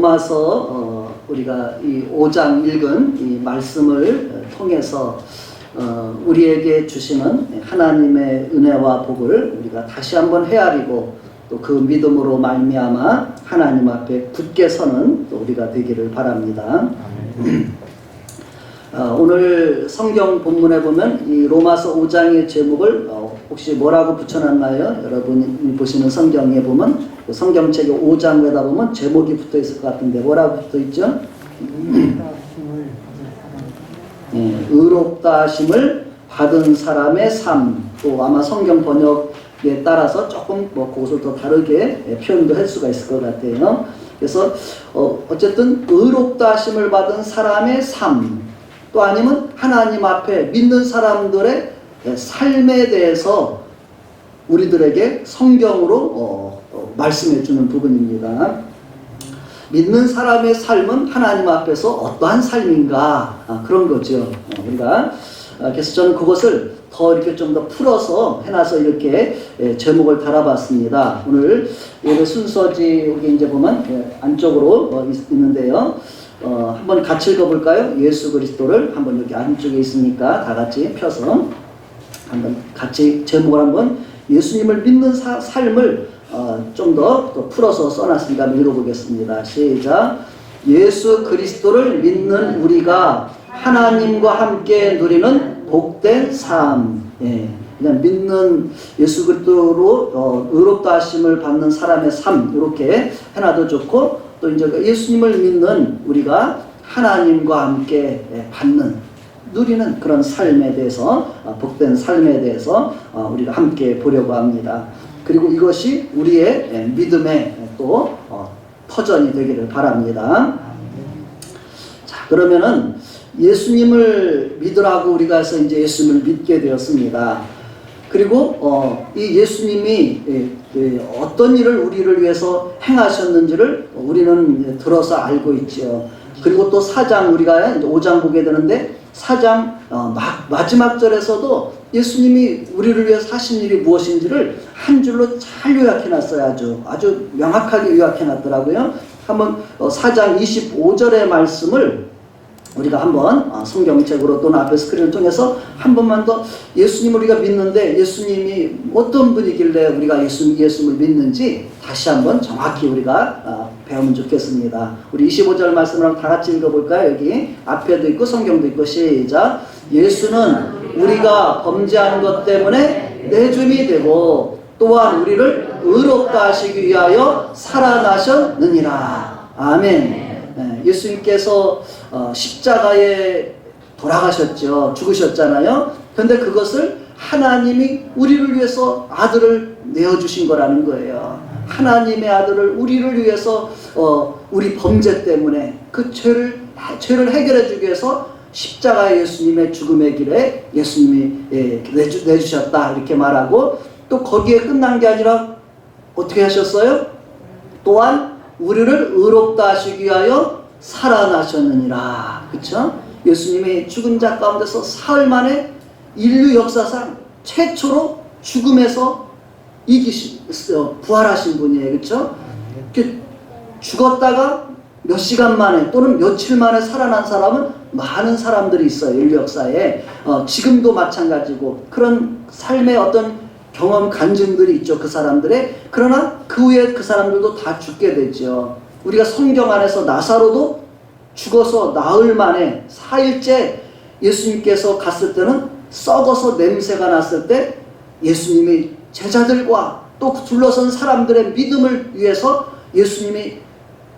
로마서 우리가 이 5장 읽은 이 말씀을 통해서 우리에게 주시는 하나님의 은혜와 복을 우리가 다시 한번 헤아리고 또 그 믿음으로 말미암아 하나님 앞에 굳게 서는 또 우리가 되기를 바랍니다. 오늘 성경 본문에 보면 이 로마서 5장의 제목을 혹시 뭐라고 붙여놨나요? 여러분이 보시는 성경에 보면 성경책 5장에다 보면 제목이 붙어 있을 것 같은데 뭐라고 붙어 있죠? 의롭다 하심을 받은 사람의 삶. 또 아마 성경 번역에 따라서 조금 그것을 더 다르게 표현도 할 수가 있을 것 같아요. 그래서 어쨌든 의롭다 하심을 받은 사람의 삶, 또 아니면 하나님 앞에 믿는 사람들의 삶에 대해서 우리들에게 성경으로 말씀해 주는 부분입니다. 믿는 사람의 삶은 하나님 앞에서 어떠한 삶인가, 그런 거죠. 우리가 그래서 저는 그것을 더 이렇게 좀 더 풀어서 해놔서 이렇게 제목을 달아봤습니다. 오늘 순서지 여기 이제 보면 안쪽으로 있는데요. 한번 같이 읽어볼까요? 예수 그리스도를 한번 여기 안쪽에 있으니까 다 같이 펴서 한번 같이 제목을 한번 예수님을 믿는 삶을 좀 더 풀어서 써놨으니까 한번 읽어보겠습니다. 시작. 예수 그리스도를 믿는 우리가 하나님과 함께 누리는 복된 삶. 그냥 믿는 예수 그리스도로 의롭다 하심을 받는 사람의 삶, 이렇게 해놔도 좋고, 또 이제 예수님을 믿는 우리가 하나님과 함께 받는, 누리는 그런 삶에 대해서, 복된 삶에 대해서 우리가 함께 보려고 합니다. 그리고 이것이 우리의 믿음의 또 터전이 되기를 바랍니다. 자, 그러면은 예수님을 믿으라고 우리가 해서 이제 예수님을 믿게 되었습니다. 그리고 이 예수님이 어떤 일을 우리를 위해서 행하셨는지를 우리는 들어서 알고 있죠. 그리고 또 4장, 우리가 이제 5장 보게 되는데 4장 마지막 절에서도 예수님이 우리를 위해서 하신 일이 무엇인지를 한 줄로 잘 요약해놨어요. 아주 명확하게 요약해놨더라고요. 한번 4장 25절의 말씀을 우리가 한번 성경책으로 또는 앞에 스크린을 통해서 한 번만 더 예수님을 우리가 믿는데 예수님이 어떤 분이길래 우리가 예수님을 믿는지 다시 한번 정확히 우리가 배우면 좋겠습니다. 우리 25절 말씀을 다 같이 읽어볼까요? 여기 앞에도 있고 성경도 있고. 시작. 예수는 우리가 범죄한 것 때문에 내줌이 되고 또한 우리를 의롭다 하시기 위하여 살아나셨느니라. 아멘. 예수님께서 십자가에 돌아가셨죠. 죽으셨잖아요. 그런데 그것을 하나님이 우리를 위해서 아들을 내어주신 거라는 거예요. 하나님의 아들을 우리를 위해서 우리 범죄 때문에 그 죄를 해결해 주기 위해서 십자가의 예수님의 죽음의 길에 예수님이 내주셨다, 이렇게 말하고, 또 거기에 끝난 게 아니라 어떻게 하셨어요? 또한 우리를 의롭다 하시기 위하여 살아나셨느니라. 그쵸? 예수님이 죽은 자 가운데서 사흘 만에 인류 역사상 최초로 죽음에서 부활하신 분이에요. 그쵸? 죽었다가 몇 시간 만에 또는 며칠 만에 살아난 사람은 많은 사람들이 있어요. 인류 역사에. 지금도 마찬가지고 그런 삶의 어떤 경험 간증들이 있죠. 그 사람들의. 그러나 그 후에 그 사람들도 다 죽게 되죠. 우리가 성경 안에서 나사로도 죽어서 나흘 만에 4일째 예수님께서 갔을 때는 썩어서 냄새가 났을 때 예수님이 제자들과 또 둘러선 사람들의 믿음을 위해서 예수님이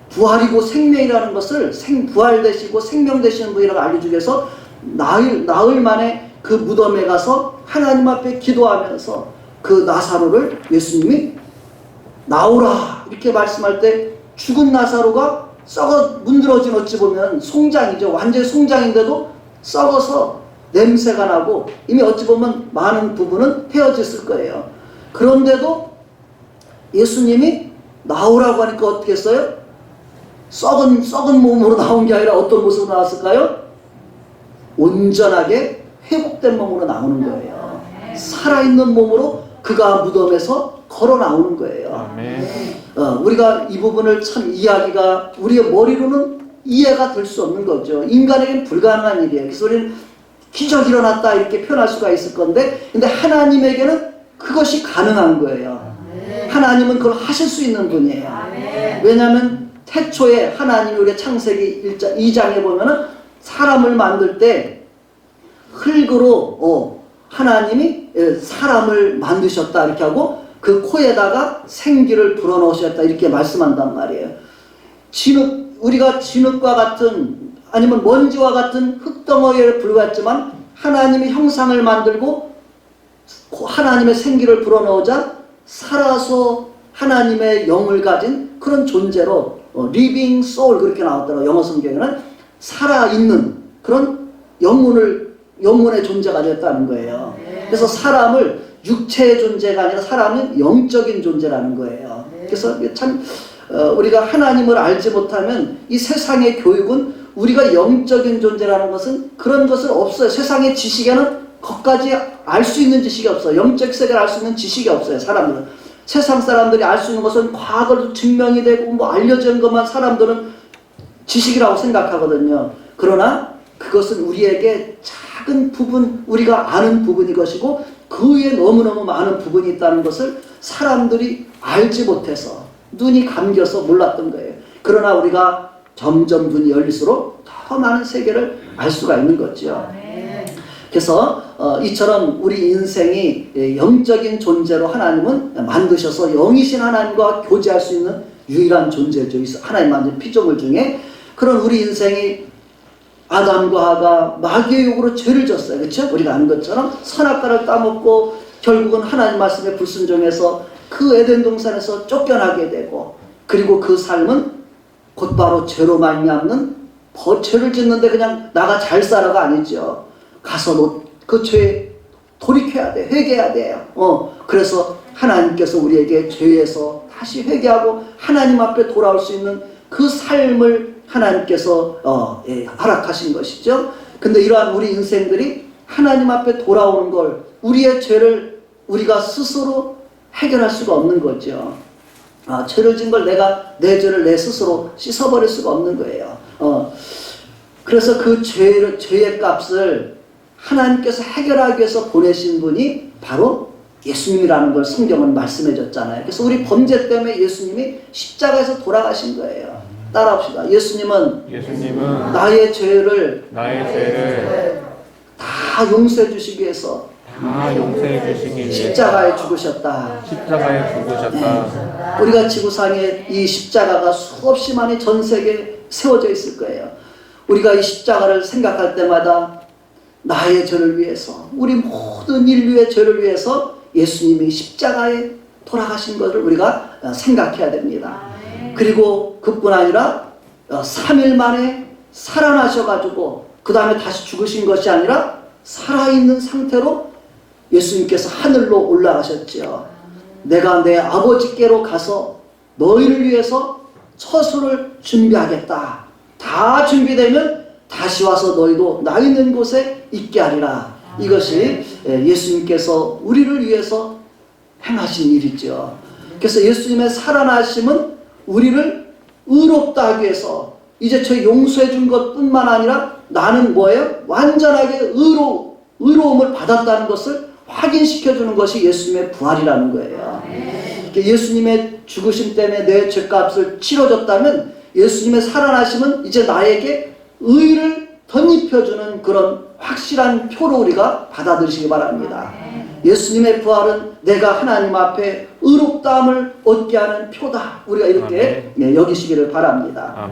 부활이고 생명이라는 것을 부활 되시고 생명 되시는 분이라고 알려주기 위해서 나흘 만에 그 무덤에 가서 하나님 앞에 기도하면서 그 나사로를 예수님이 나오라 이렇게 말씀할 때 죽은 나사로가 썩어 문드러진, 어찌 보면 송장이죠. 완전히 송장인데도 썩어서 냄새가 나고 이미 어찌 보면 많은 부분은 헤어졌을 거예요. 그런데도 예수님이 나오라고 하니까 어떻게 했어요? 썩은 몸으로 나온 게 아니라 어떤 모습으로 나왔을까요? 온전하게 회복된 몸으로 나오는 거예요. 살아있는 몸으로 그가 무덤에서 걸어 나오는 거예요. 우리가 이 부분을 참 이야기가 우리의 머리로는 이해가 될 수 없는 거죠. 인간에게는 불가능한 일이에요. 그래서 우리는 기적이 일어났다 이렇게 표현할 수가 있을 건데, 근데 하나님에게는 그것이 가능한 거예요. 하나님은 그걸 하실 수 있는 분이에요. 왜냐하면 태초에 하나님이 우리 창세기 2장에 보면은 사람을 만들 때 흙으로 하나님이 사람을 만드셨다 이렇게 하고 그 코에다가 생기를 불어넣으셨다 이렇게 말씀한단 말이에요. 우리가 진흙과 같은 아니면 먼지와 같은 흙덩어리에 불과했지만 하나님이 형상을 만들고 하나님의 생기를 불어넣자 살아서 하나님의 영을 가진 그런 존재로 living soul 그렇게 나왔더라고요. 영어 성경에는 살아있는 그런 영혼의 존재가 되었다는 거예요. 그래서 사람을 육체의 존재가 아니라 사람은 영적인 존재라는 거예요. 그래서 참 우리가 하나님을 알지 못하면 이 세상의 교육은 우리가 영적인 존재라는 것은 그런 것은 없어요. 세상의 지식에는 거기까지 알 수 있는 지식이 없어요. 영적 세계를 알 수 있는 지식이 없어요. 사람들은. 세상 사람들이 알 수 있는 것은 과거로 증명이 되고 뭐 알려진 것만 사람들은 지식이라고 생각하거든요. 그러나 그것은 우리에게 작은 부분, 우리가 아는 부분이 것이고 그 위에 너무너무 많은 부분이 있다는 것을 사람들이 알지 못해서 눈이 감겨서 몰랐던 거예요. 그러나 우리가 점점 눈이 열릴수록 더 많은 세계를 알 수가 있는 거죠. 그래서 이처럼 우리 인생이 영적인 존재로 하나님은 만드셔서 영이신 하나님과 교제할 수 있는 유일한 존재죠. 하나님 만든 피조물 중에. 그런 우리 인생이 아담과 하가 마귀의 욕으로 죄를 졌어요. 그렇죠? 우리가 아는 것처럼 선악과를 따먹고 결국은 하나님 말씀에 불순종해서 그 에덴 동산에서 쫓겨나게 되고, 그리고 그 삶은 곧바로 죄로 말미암는 죄를 짓는데 그냥 나가 잘 살아가 아니죠. 가서 그 죄에 돌이켜야 돼. 회개해야 돼요. 그래서 하나님께서 우리에게 죄에서 다시 회개하고 하나님 앞에 돌아올 수 있는 그 삶을 하나님께서 허락하신 것이죠. 근데 이러한 우리 인생들이 하나님 앞에 돌아오는 걸, 우리의 죄를 우리가 스스로 해결할 수가 없는 거죠. 죄를 진 걸 내 죄를 내 스스로 씻어버릴 수가 없는 거예요. 그래서 그 죄의 값을 하나님께서 해결하기 위해서 보내신 분이 바로 예수님이라는 걸 성경은 말씀해 줬잖아요. 그래서 우리 범죄 때문에 예수님이 십자가에서 돌아가신 거예요. 따라합시다. 예수님은 나의 죄를 다 용서해 주시기 위해서 십자가에 죽으셨다. 우리가 지구상에 이 십자가가 수없이 많이 전 세계에 세워져 있을 거예요. 우리가 이 십자가를 생각할 때마다 나의 죄를 위해서, 우리 모든 인류의 죄를 위해서 예수님이 십자가에 돌아가신 것을 우리가 생각해야 됩니다. 그리고 그뿐 아니라 3일 만에 살아나셔가지고 그 다음에 다시 죽으신 것이 아니라 살아있는 상태로 예수님께서 하늘로 올라가셨죠. 내가 내 아버지께로 가서 너희를 위해서 처소를 준비하겠다. 다 준비되면 다시 와서 너희도 나 있는 곳에 있게 하리라. 이것이 예수님께서 우리를 위해서 행하신 일이죠. 그래서 예수님의 살아나심은 우리를 의롭다 하기 위해서, 이제 저 용서해 준 것뿐만 아니라 나는 뭐예요? 완전하게 의로움을 받았다는 것을 확인시켜 주는 것이 예수님의 부활이라는 거예요. 예수님의 죽으심 때문에 내 죄값을 치러줬다면 예수님의 살아나심은 이제 나에게 의를 덧입혀주는 그런 확실한 표로 우리가 받아들이시기 바랍니다. 예수님의 부활은 내가 하나님 앞에 의롭다함을 얻게 하는 표다. 우리가 이렇게 여기시기를 바랍니다.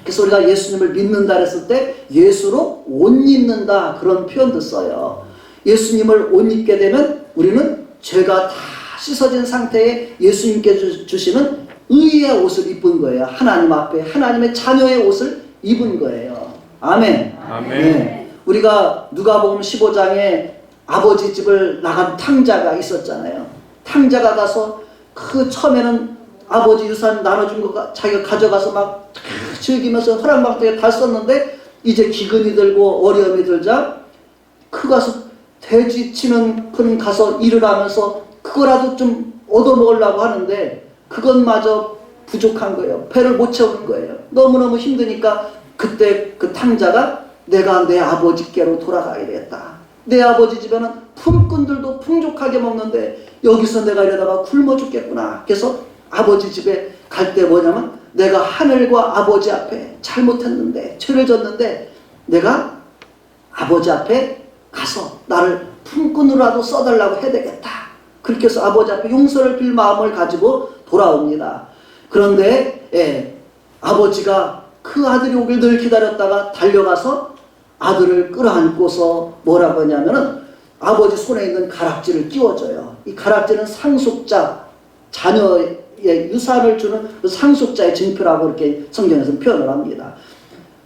그래서 우리가 예수님을 믿는다 했을 때 예수로 옷 입는다, 그런 표현도 써요. 예수님을 옷 입게 되면 우리는 죄가 다 씻어진 상태에 예수님께 주시는 의의 옷을 입은 거예요. 하나님 앞에 하나님의 자녀의 옷을 입은 거예요. 아멘. 네. 우리가 누가복음 15장에 아버지 집을 나간 탕자가 있었잖아요. 탕자가 가서 그 처음에는 아버지 유산 나눠준 거 자기가 가져가서 막 즐기면서 허락망대에 다 썼는데 이제 기근이 들고 어려움이 들자 그 가서 돼지 치는 그런 가서 일을 하면서 그거라도 좀 얻어먹으려고 하는데 그것마저 부족한 거예요. 배를 못 채우는 거예요. 너무너무 힘드니까 그때 그 탕자가 내가 내 아버지께로 돌아가야 되겠다. 내 아버지 집에는 품꾼들도 풍족하게 먹는데 여기서 내가 이러다가 굶어 죽겠구나. 그래서 아버지 집에 갈 때 뭐냐면 내가 하늘과 아버지 앞에 잘못했는데 죄를 졌는데 내가 아버지 앞에 가서 나를 품꾼으로라도 써달라고 해야 되겠다. 그렇게 해서 아버지 앞에 용서를 빌 마음을 가지고 돌아옵니다. 그런데 아버지가 그 아들이 오길 늘 기다렸다가 달려가서 아들을 끌어안고서 뭐라고 하냐면은 아버지 손에 있는 가락지를 끼워줘요. 이 가락지는 상속자, 자녀의 유산을 주는 그 상속자의 증표라고 이렇게 성경에서 표현을 합니다.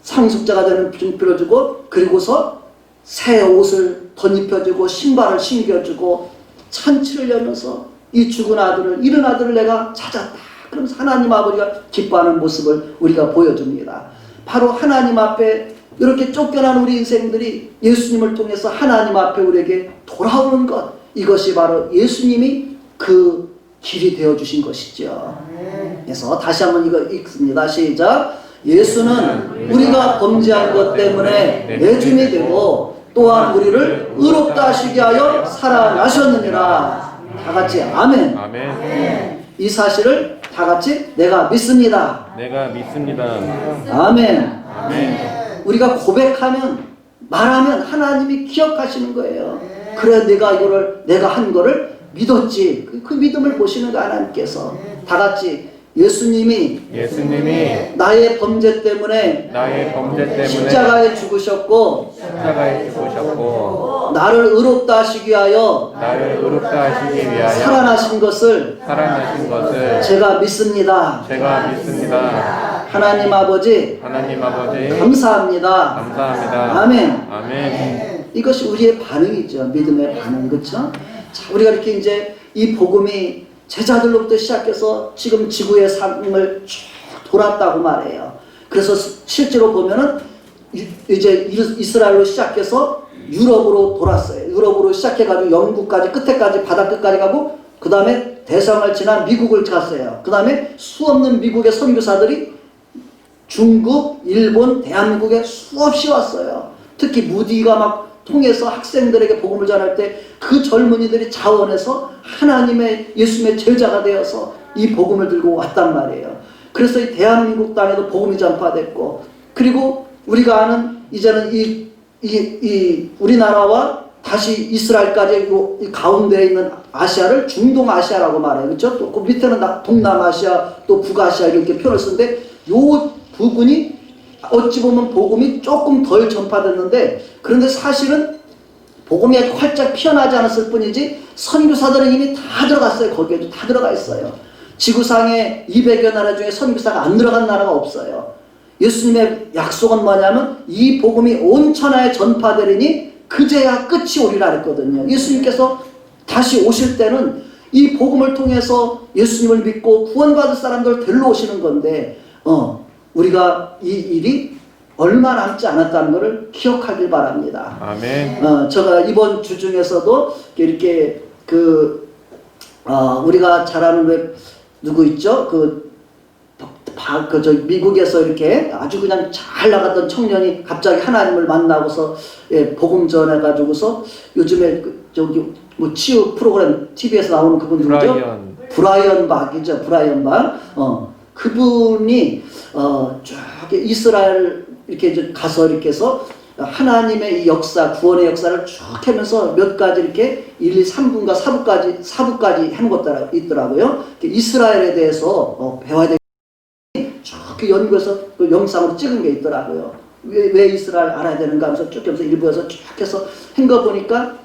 상속자가 되는 증표를 주고 그리고서 새 옷을 덧입혀주고 신발을 신겨주고 찬치를 열면서 이 죽은 아들을, 잃은 아들을 내가 찾았다. 그러면서 하나님 아버지가 기뻐하는 모습을 우리가 보여줍니다. 바로 하나님 앞에 이렇게 쫓겨난 우리 인생들이 예수님을 통해서 하나님 앞에 우리에게 돌아오는 것, 이것이 바로 예수님이 그 길이 되어주신 것이죠. 그래서 다시 한번 이거 읽습니다. 시작. 예수는 우리가 범죄한 것 때문에 내줌이 되고 또한 우리를 의롭다 하시게 하여 살아나셨느니라. 다 같이 아멘. 아멘. 이 사실을 다 같이 내가 믿습니다. 내가 믿습니다. 아멘. 아멘. 우리가 고백하면 말하면 하나님이 기억하시는 거예요. 그래 내가 한 거를 믿었지. 그 믿음을 보시는 거 하나님께서. 다 같이 예수님이 나의 범죄 때문에 십자가에 죽으셨고 나를 의롭다 하시기 위하여 살아나신 것을 제가 믿습니다. 하나님 아버지 감사합니다. 아멘. 이것이 우리의 반응이죠. 믿음의 반응. 그렇죠? 자, 우리가 이렇게 이제 이 복음이 제자들로부터 시작해서 지금 지구의 삶을 쭉 돌았다고 말해요. 그래서 실제로 보면은 이제 이스라엘로 시작해서 유럽으로 돌았어요. 유럽으로 시작해가지고 영국까지 끝에까지 바다 끝까지 가고 그 다음에 대서양을 지나 미국을 갔어요. 그 다음에 수없는 미국의 선교사들이 중국, 일본, 대한민국에 수없이 왔어요. 특히 무디가 막 통해서 학생들에게 복음을 전할 때 그 젊은이들이 자원해서 하나님의 예수님의 제자가 되어서 이 복음을 들고 왔단 말이에요. 그래서 이 대한민국 땅에도 복음이 전파됐고, 그리고 우리가 아는 이제는 이 우리나라와 다시 이스라엘까지 이 가운데에 있는 아시아를 중동아시아라고 말해요. 그렇죠? 또 그 밑에는 동남아시아, 또 북아시아 이렇게 표현을 쓰는데 요 부분이 어찌 보면 복음이 조금 덜 전파됐는데, 그런데 사실은 복음이 아주 활짝 피어나지 않았을 뿐이지 선교사들은 이미 다 들어갔어요. 거기에도 다 들어가 있어요. 지구상에 200여 나라 중에 선교사가 안 들어간 나라가 없어요. 예수님의 약속은 뭐냐면 이 복음이 온 천하에 전파되리니 그제야 끝이 오리라 했거든요. 예수님께서 다시 오실 때는 이 복음을 통해서 예수님을 믿고 구원받을 사람들 데리러 오시는 건데 우리가 이 일이 얼마 남지 않았다는 것을 기억하길 바랍니다. 아멘. 제가 이번 주 중에서도 이렇게 우리가 잘 아는 누구 있죠? 저 미국에서 이렇게 아주 그냥 잘 나갔던 청년이 갑자기 하나님을 만나고서 복음 전해가지고서 요즘에 저기 뭐 치유 프로그램 TV에서 나오는 그분 누구죠? 브라이언 박이죠. 브라이언 박. 그분이 저기 이스라엘 이렇게 가서 이렇게 해서 하나님의 이 역사, 구원의 역사를 쭉 하면서 몇 가지 이렇게 1, 2, 3분과 4부까지 하는 것들 있더라고요. 이스라엘에 대해서 배워야 되겠다. 쭉 연구해서 그 영상으로 찍은 게 있더라고요. 왜 이스라엘 알아야 되는가 하면서 쭉 하면서 일부에서 쭉 해서 한 거 보니까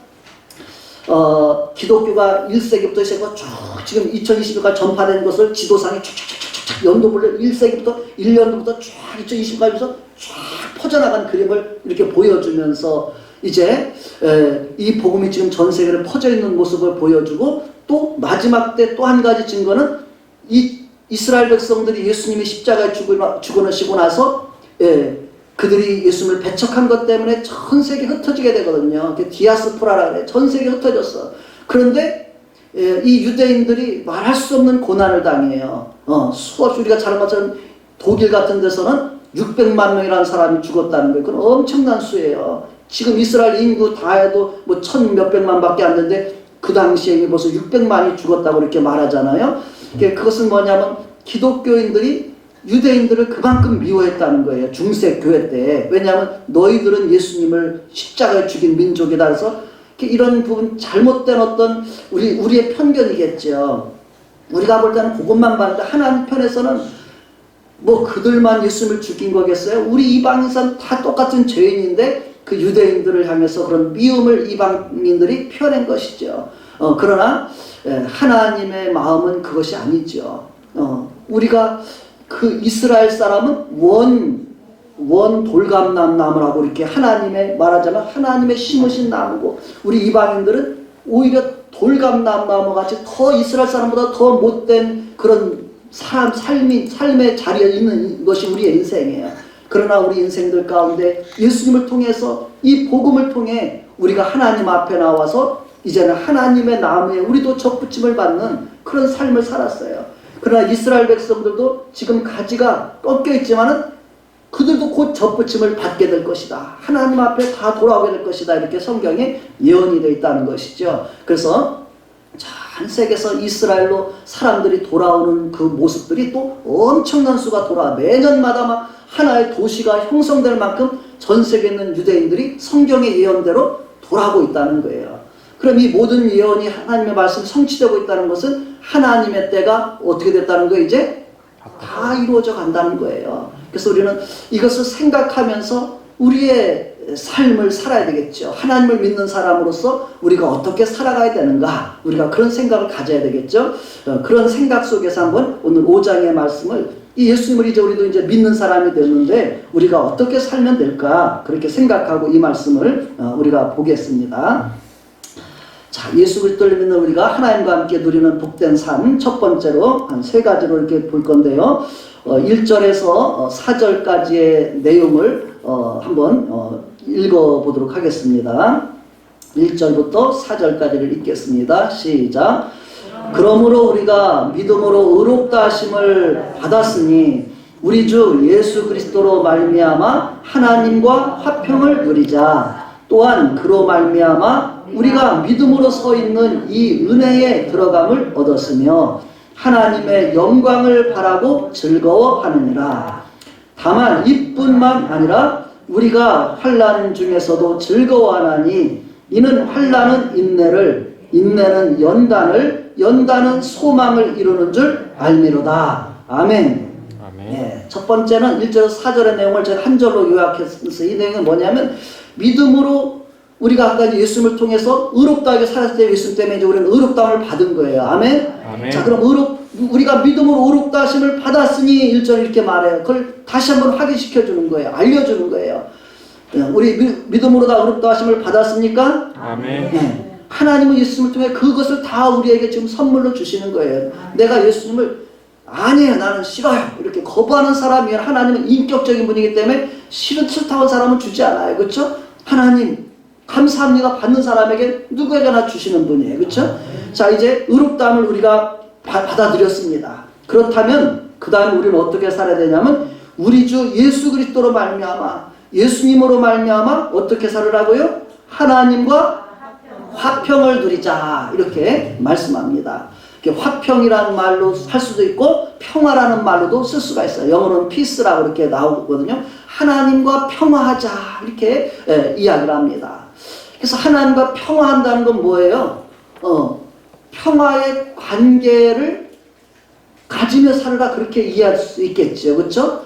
기독교가 1세기부터 시작해서 쭉 지금 2020년까지 전파된 것을 지도상에 쭉쭉쭉쭉 연도별로 1세기부터 1년도부터 쭉 2020까지서 쭉 퍼져나간 그림을 이렇게 보여주면서 이제 이 복음이 지금 전 세계로 퍼져 있는 모습을 보여주고, 또 마지막 때 또 한 가지 증거는 이 이스라엘 백성들이 예수님이 십자가에 죽으시고 나서 그들이 예수님을 배척한 것 때문에 전 세계에 흩어지게 되거든요. 디아스포라라고 그래. 전 세계에 흩어졌어. 그런데 이 유대인들이 말할 수 없는 고난을 당해요. 수없이 우리가 잘 것처럼 독일 같은 데서는 600만 명이라는 사람이 죽었다는 거예요. 그건 엄청난 수예요. 지금 이스라엘 인구 다 해도 뭐 1000몇백만밖에 안 되는데 그 당시에 벌써 600만이 죽었다고 이렇게 말하잖아요. 그것은 뭐냐면 기독교인들이 유대인들을 그만큼 미워했다는 거예요. 중세 교회 때. 왜냐하면 너희들은 예수님을 십자가에 죽인 민족이다. 그래서 이런 부분 잘못된 어떤 우리의 편견이겠죠. 우리가 볼 때는 그것만 봤는데 하나님 편에서는 뭐 그들만 예수님을 죽인 거겠어요? 우리 이방인은 다 똑같은 죄인인데 그 유대인들을 향해서 그런 미움을 이방인들이 표현한 것이죠. 그러나 하나님의 마음은 그것이 아니죠. 우리가 그 이스라엘 사람은 원 돌감나무 나무라고 이렇게 하나님의 말하자면 하나님의 심으신 나무고, 우리 이방인들은 오히려 돌감나무 나무 같이 더 이스라엘 사람보다 더 못된 그런 삶의 자리에 있는 것이 우리의 인생이에요. 그러나 우리 인생들 가운데 예수님을 통해서 이 복음을 통해 우리가 하나님 앞에 나와서 이제는 하나님의 나무에 우리도 접붙임을 받는 그런 삶을 살았어요. 그러나 이스라엘 백성들도 지금 가지가 꺾여 있지만은 그들도 곧 접붙임을 받게 될 것이다. 하나님 앞에 다 돌아오게 될 것이다. 이렇게 성경에 예언이 되어 있다는 것이죠. 그래서 전 세계에서 이스라엘로 사람들이 돌아오는 그 모습들이 또 엄청난 수가 돌아와. 매년마다 막 하나의 도시가 형성될 만큼 전 세계에 있는 유대인들이 성경의 예언대로 돌아오고 있다는 거예요. 그럼 이 모든 예언이 하나님의 말씀이 성취되고 있다는 것은 하나님의 때가 어떻게 됐다는 거예요? 이제 다 이루어져 간다는 거예요. 그래서 우리는 이것을 생각하면서 우리의 삶을 살아야 되겠죠. 하나님을 믿는 사람으로서 우리가 어떻게 살아가야 되는가, 우리가 그런 생각을 가져야 되겠죠. 그런 생각 속에서 한번 오늘 5장의 말씀을, 이 예수님을 이제 우리도 이제 믿는 사람이 되는데 우리가 어떻게 살면 될까, 그렇게 생각하고 이 말씀을 우리가 보겠습니다. 자, 예수 그리스도를 믿는 우리가 하나님과 함께 누리는 복된 삶, 첫 번째로 한 세 가지로 이렇게 볼 건데요. 1절에서 4절까지의 내용을 한번 읽어보도록 하겠습니다. 1절부터 4절까지를 읽겠습니다. 시작. 그러므로 우리가 믿음으로 의롭다 하심을 받았으니 우리 주 예수 그리스도로 말미암아 하나님과 화평을 누리자. 또한 그로 말미암아 우리가 믿음으로 서 있는 이 은혜에 들어감을 얻었으며 하나님의 영광을 바라고 즐거워하느니라. 다만 이뿐만 아니라 우리가 환난 중에서도 즐거워하나니 이는 환난은 인내를, 인내는 연단을, 연단은 소망을 이루는 줄 알미로다. 아멘. 네, 첫 번째는 1절에서 4절의 내용을 제가 한 절로 요약했어요. 이 내용은 뭐냐면 믿음으로 우리가 아까 예수님을 통해서 의롭다하게 살았을 때 예수님 때문에 이제 우리는 의롭다함을 받은 거예요. 아멘. 아멘. 자, 그럼 우리가 믿음으로 의롭다 하심을 받았으니 1절 이렇게 말해요. 그걸 다시 한번 확인시켜 주는 거예요. 알려주는 거예요. 우리 믿음으로 다 의롭다 하심을 받았습니까? 아멘. 네. 하나님은 예수님을 통해 그것을 다 우리에게 지금 선물로 주시는 거예요. 내가 예수님을 아니에요, 나는 싫어요, 이렇게 거부하는 사람이에요. 하나님은 인격적인 분이기 때문에 싫다고 사람은 주지 않아요. 그렇죠? 하나님 감사합니다 받는 사람에게 누구에게나 주시는 분이에요. 그렇죠? 자, 이제 의롭다함을 우리가 받아들였습니다. 그렇다면 그 다음에 우리는 어떻게 살아야 되냐면 우리 주 예수 그리스도로 말미암아, 예수님으로 말미암아 어떻게 살으라고요? 하나님과 화평을 누리자, 이렇게 말씀합니다. 화평이라는 말로 할 수도 있고 평화라는 말로도 쓸 수가 있어요. 영어로는 peace라고 이렇게 나오거든요. 하나님과 평화하자, 이렇게 이야기를 합니다. 그래서 하나님과 평화한다는 건 뭐예요? 평화의 관계를 가지며 살으라, 그렇게 이해할 수 있겠죠. 그렇죠?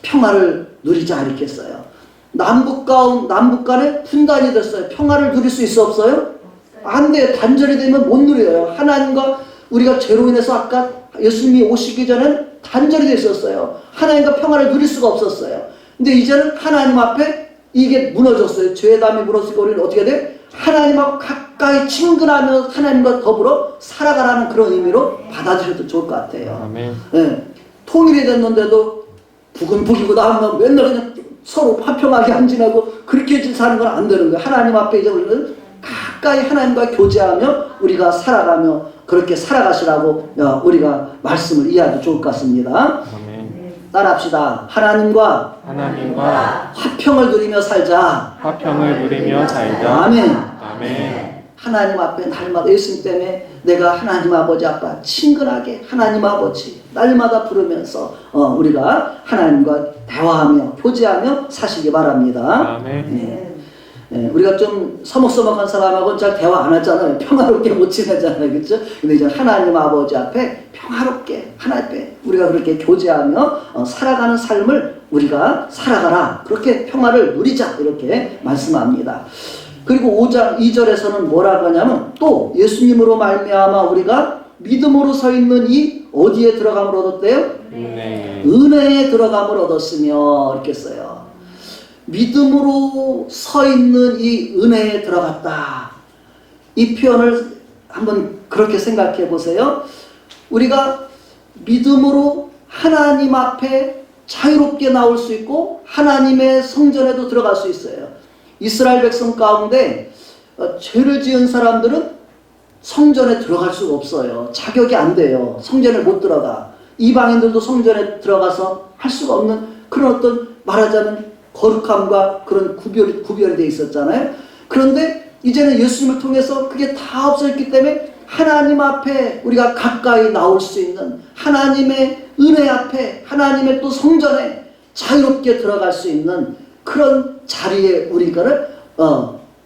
평화를 누리자, 이렇게 했어요. 남북 간에 분단이 됐어요. 평화를 누릴 수 있어, 없어요? 안 돼요. 단절이 되면 못 누려요. 하나님과 우리가 죄로 인해서 아까 예수님이 오시기 전에는 단절이 돼 있었어요. 하나님과 평화를 누릴 수가 없었어요. 근데 이제는 하나님 앞에 이게 무너졌어요. 죄의 담이 무너지고 우리는 어떻게 돼? 하나님하고 가까이 친근하며 하나님과 더불어 살아가라는 그런 의미로 받아들여도 좋을 것 같아요. 아멘. 네. 통일이 됐는데도 북은 북이고 나는 맨날 그냥 서로 화평하게 안 지내고 그렇게 사는 건 안 되는 거예요. 하나님 앞에 이제 우리는 가까이 하나님과 교제하며 우리가 살아가며 그렇게 살아가시라고 우리가 말씀을 이해하기 좋을 것 같습니다. 아멘. 따라합시다. 하나님과 하나님과 화평을 누리며 살자. 화평을 누리며 살자. 아멘. 아멘. 하나님 앞에 날마다 예수님 때문에 내가 하나님 아버지 앞에 친근하게 하나님 아버지 날마다 부르면서 우리가 하나님과 대화하며 교제하며 사시기 바랍니다. 아멘. 우리가 좀 서먹서먹한 사람하고는 잘 대화 안 하잖아요. 평화롭게 못 지내잖아요. 그렇죠? 근데 이제 하나님 아버지 앞에 평화롭게 하나님 앞에 우리가 그렇게 교제하며 살아가는 삶을 우리가 살아가라. 그렇게 평화를 누리자. 이렇게 말씀합니다. 그리고 5장 2절에서는 뭐라고 하냐면 또 예수님으로 말미암아 우리가 믿음으로 서 있는 이 어디에 들어감을 얻었대요? 은혜에 들어감을 얻었으며 이렇게 써요. 믿음으로 서 있는 이 은혜에 들어갔다. 이 표현을 한번 그렇게 생각해 보세요. 우리가 믿음으로 하나님 앞에 자유롭게 나올 수 있고 하나님의 성전에도 들어갈 수 있어요. 이스라엘 백성 가운데 죄를 지은 사람들은 성전에 들어갈 수가 없어요. 자격이 안 돼요. 성전에 못 들어가. 이방인들도 성전에 들어가서 할 수가 없는 그런 어떤 말하자면 거룩함과 그런 구별이 돼 있었잖아요. 그런데 이제는 예수님을 통해서 그게 다 없어졌기 때문에 하나님 앞에 우리가 가까이 나올 수 있는 하나님의 은혜 앞에 하나님의 또 성전에 자유롭게 들어갈 수 있는 그런 자리에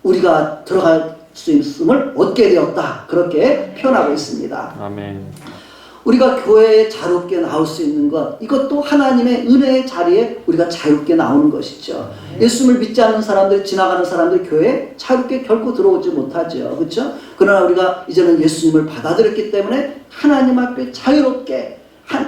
우리가 들어갈 수 있음을 얻게 되었다. 그렇게 표현하고 있습니다. 아멘. 우리가 교회에 자유롭게 나올 수 있는 것, 이것도 하나님의 은혜의 자리에 우리가 자유롭게 나오는 것이죠. 예수님을 믿지 않는 사람들, 지나가는 사람들 교회에 자유롭게 결코 들어오지 못하죠. 그렇죠? 그러나 우리가 이제는 예수님을 받아들였기 때문에 하나님 앞에 자유롭게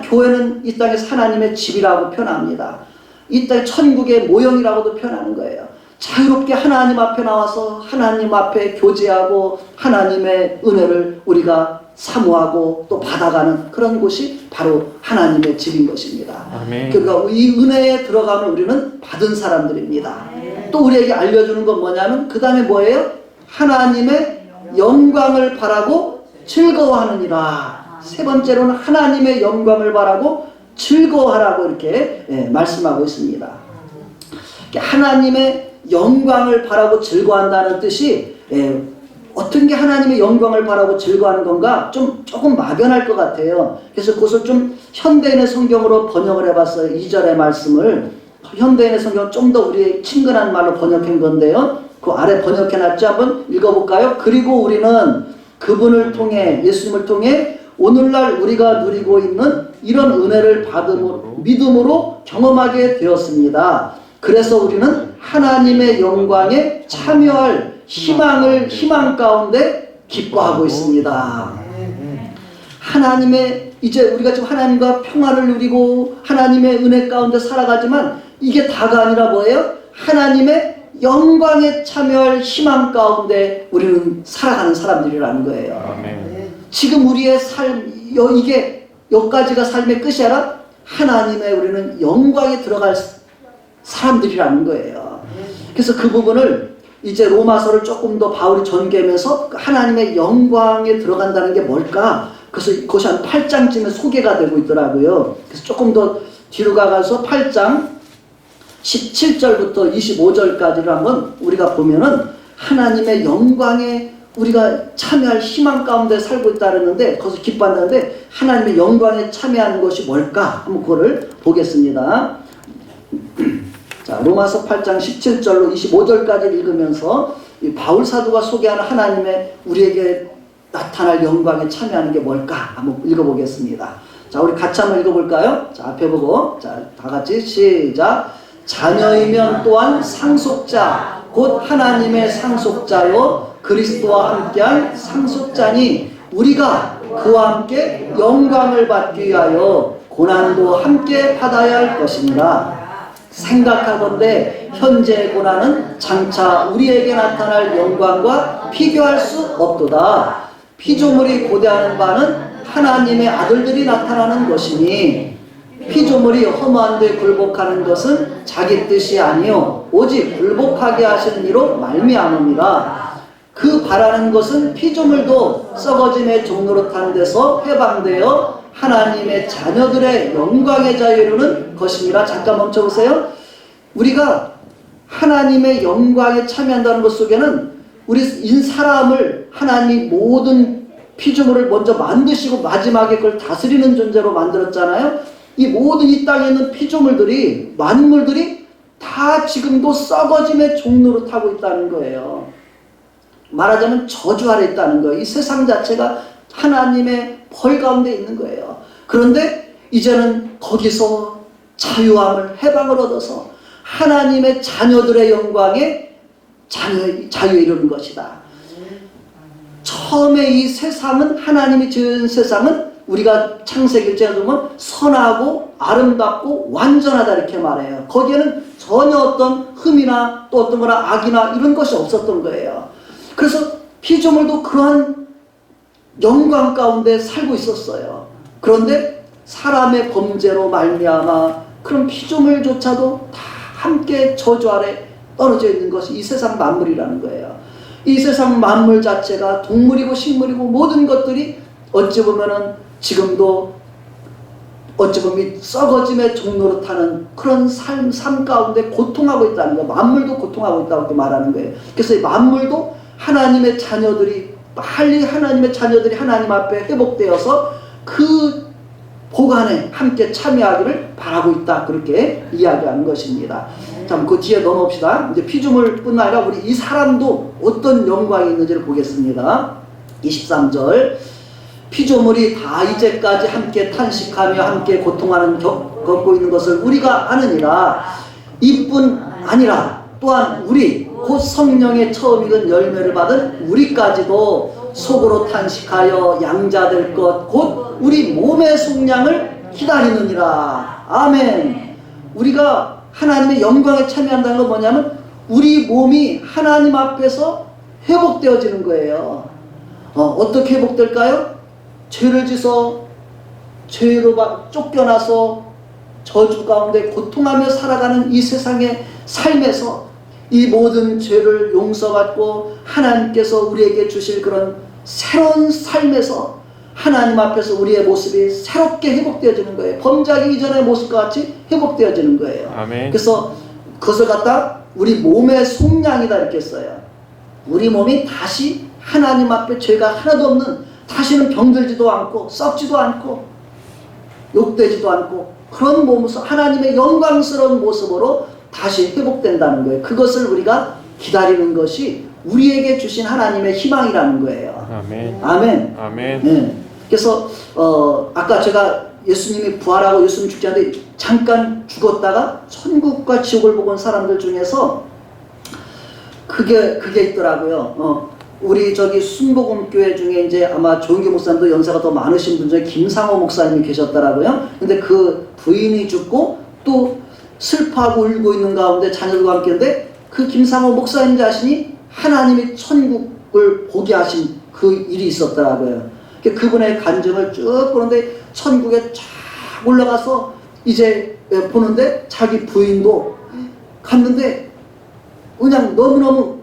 교회는 이 땅에서 하나님의 집이라고 표현합니다. 이 땅 천국의 모형이라고도 표현하는 거예요. 자유롭게 하나님 앞에 나와서 하나님 앞에 교제하고 하나님의 은혜를 우리가 사모하고 또 받아가는 그런 곳이 바로 하나님의 집인 것입니다. 아멘. 그러니까 이 은혜에 들어가면 우리는 받은 사람들입니다. 또 우리에게 알려주는 건 뭐냐면 그 다음에 뭐예요? 하나님의 영광을 바라고 즐거워하느니라. 세 번째로는 하나님의 영광을 바라고 즐거워하라고 이렇게 말씀하고 있습니다. 하나님의 영광을 바라고 즐거워한다는 뜻이 어떤 게 하나님의 영광을 바라고 즐거워하는 건가 조금 막연할 것 같아요. 그래서 그것을 좀 현대인의 성경으로 번역을 해봤어요. 2절의 말씀을 현대인의 성경 좀 더 우리의 친근한 말로 번역한 건데요. 그 아래 번역해놨죠. 한번 읽어볼까요? 그리고 우리는 그분을 통해 예수님을 통해 오늘날 우리가 누리고 있는 이런 은혜를 받음으로 믿음으로 경험하게 되었습니다. 그래서 우리는 하나님의 영광에 참여할 희망 가운데 기뻐하고 있습니다. 하나님의 이제 우리가 지금 하나님과 평화를 누리고 하나님의 은혜 가운데 살아가지만 이게 다가 아니라 뭐예요? 하나님의 영광에 참여할 희망 가운데 우리는 살아가는 사람들이라는 거예요. 아멘. 지금 우리의 삶 이게 여기까지가 삶의 끝이 아니라 하나님의 우리는 영광에 들어갈 사람들이라는 거예요. 그래서 그 부분을 이제 로마서를 조금 더 바울이 전개하면서 하나님의 영광에 들어간다는 게 뭘까? 그래서 그것이 한 8장쯤에 소개가 되고 있더라고요. 그래서 조금 더 뒤로 가서 8장 17절부터 25절까지를 한번 우리가 보면은 하나님의 영광에 우리가 참여할 희망 가운데 살고 있다 그랬는데 거기서 기뻐한다는데 하나님의 영광에 참여하는 것이 뭘까? 한번 그거를 보겠습니다. 자, 로마서 8장 17절로 25절까지 읽으면서 이 바울 사도가 소개하는 하나님의 우리에게 나타날 영광에 참여하는 게 뭘까? 한번 읽어보겠습니다. 자, 우리 같이 한번 읽어볼까요? 자, 앞에 보고 자, 다 같이 시작. 자녀이면 또한 상속자 곧 하나님의 상속자요 그리스도와 함께한 상속자니 우리가 그와 함께 영광을 받기 위하여 고난도 함께 받아야 할 것입니다. 생각하건대 현재의 고난은 장차 우리에게 나타날 영광과 비교할 수 없도다. 피조물이 고대하는 바는 하나님의 아들들이 나타나는 것이니 피조물이 허무한 데 굴복하는 것은 자기 뜻이 아니요 오직 굴복하게 하시는 이로 말미암음이라. 그 바라는 것은 피조물도 썩어짐의 종로로 타는 데서 해방되어 하나님의 자녀들의 영광의 자유에 이르는 것입니다. 잠깐 멈춰보세요. 우리가 하나님의 영광에 참여한다는 것 속에는 우리 사람을 하나님이 모든 피조물을 먼저 만드시고 마지막에 그걸 다스리는 존재로 만들었잖아요. 이 모든 이 땅에 있는 피조물들이, 만물들이 다 지금도 썩어짐의 종로로 타고 있다는 거예요. 말하자면 저주 아래 있다는 거예요. 이 세상 자체가 하나님의 벌 가운데 있는 거예요. 그런데 이제는 거기서 자유함을, 해방을 얻어서 하나님의 자녀들의 영광에 자유에 이르는 것이다. 처음에 이 세상은, 하나님이 지은 세상은 우리가 창세기 1장에 보면 선하고 아름답고 완전하다 이렇게 말해요. 거기에는 전혀 어떤 흠이나 또 어떤 거나 악이나 이런 것이 없었던 거예요. 그래서 피조물도 그러한 영광 가운데 살고 있었어요. 그런데 사람의 범죄로 말미암아 그런 피조물조차도 다 함께 저주 아래 떨어져 있는 것이 이 세상 만물이라는 거예요. 이 세상 만물 자체가 동물이고 식물이고 모든 것들이 어찌 보면은 지금도 어찌 보면 썩어짐의 종로로 타는 그런 삶 가운데 고통하고 있다는 거예요. 만물도 고통하고 있다고 말하는 거예요. 그래서 이 만물도 하나님의 자녀들이 빨리 하나님 앞에 회복되어서 그 보관에 함께 참여하기를 바라고 있다. 그렇게 이야기하는 것입니다. 자, 그 뒤에 넘어옵시다. 이제 피조물뿐만 아니라 우리 이 사람도 어떤 영광이 있는지를 보겠습니다. 23절. 피조물이 다 이제까지 함께 탄식하며 함께 고통하는 겪고 있는 것을 우리가 아느니라. 이뿐 아니라 또한 우리 곧 성령의 처음 익은 열매를 받은 우리까지도 속으로 탄식하여 양자될 것 곧 우리 몸의 속량을 기다리느니라. 아멘. 우리가 하나님의 영광에 참여한다는 건 뭐냐면 우리 몸이 하나님 앞에서 회복되어지는 거예요. 어떻게 회복될까요? 죄를 지서 죄로 쫓겨나서 저주 가운데 고통하며 살아가는 이 세상의 삶에서 이 모든 죄를 용서받고 하나님께서 우리에게 주실 그런 새로운 삶에서 하나님 앞에서 우리의 모습이 새롭게 회복되어지는 거예요. 범죄하기 이전의 모습과 같이 회복되어지는 거예요. 아멘. 그래서 그것을 갖다 우리 몸의 속량이다 이렇게 써요. 우리 몸이 다시 하나님 앞에 죄가 하나도 없는, 다시는 병들지도 않고 썩지도 않고 욕되지도 않고 그런 몸으로 하나님의 영광스러운 모습으로 다시 회복된다는 거예요. 그것을 우리가 기다리는 것이 우리에게 주신 하나님의 희망이라는 거예요. 아멘. 아멘. 아멘. 네. 그래서 아까 제가 예수님이 부활하고 예수님 죽지 않는데 잠깐 죽었다가 천국과 지옥을 보고 온 사람들 중에서 그게 있더라고요. 우리 저기 순복음교회 중에 이제 아마 조은교 목사님도 연세가 더 많으신 분 중에 김상호 목사님이 계셨더라고요. 근데 그 부인이 죽고 또 슬퍼하고 울고 있는 가운데 자녀들과 함께인데 그 김상호 목사님 자신이 하나님의 천국을 보게 하신 그 일이 있었더라고요. 그분의 간증을 쭉 보는데 천국에 쫙 올라가서 이제 보는데 자기 부인도 갔는데 그냥 너무너무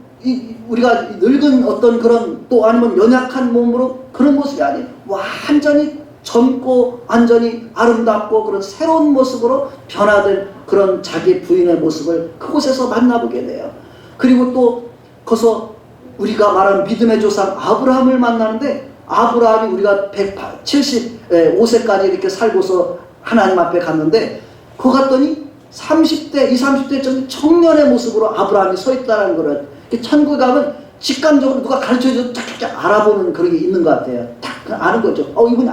우리가 늙은 어떤 그런 또 아니면 연약한 몸으로 그런 모습이 아닌 완전히 젊고 완전히 아름답고 그런 새로운 모습으로 변화된 그런 자기 부인의 모습을 그곳에서 만나보게 돼요. 그리고 또 거기서 우리가 말하는 믿음의 조상 아브라함을 만나는데 아브라함이 우리가 175세까지 이렇게 살고서 하나님 앞에 갔는데 거 갔더니 30대, 20, 30대 청년의 모습으로 아브라함이 서 있다는 거를 천국에 가면 직감적으로 누가 가르쳐줘도 쫙쫙쫙 알아보는 그런 게 있는 것 같아요. 딱 아는 거죠. 이분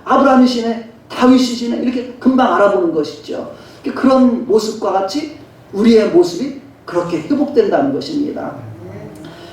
아브라함이시네, 다윗이시네 이렇게 금방 알아보는 것이죠. 그런 모습과 같이 우리의 모습이 그렇게 회복된다는 것입니다.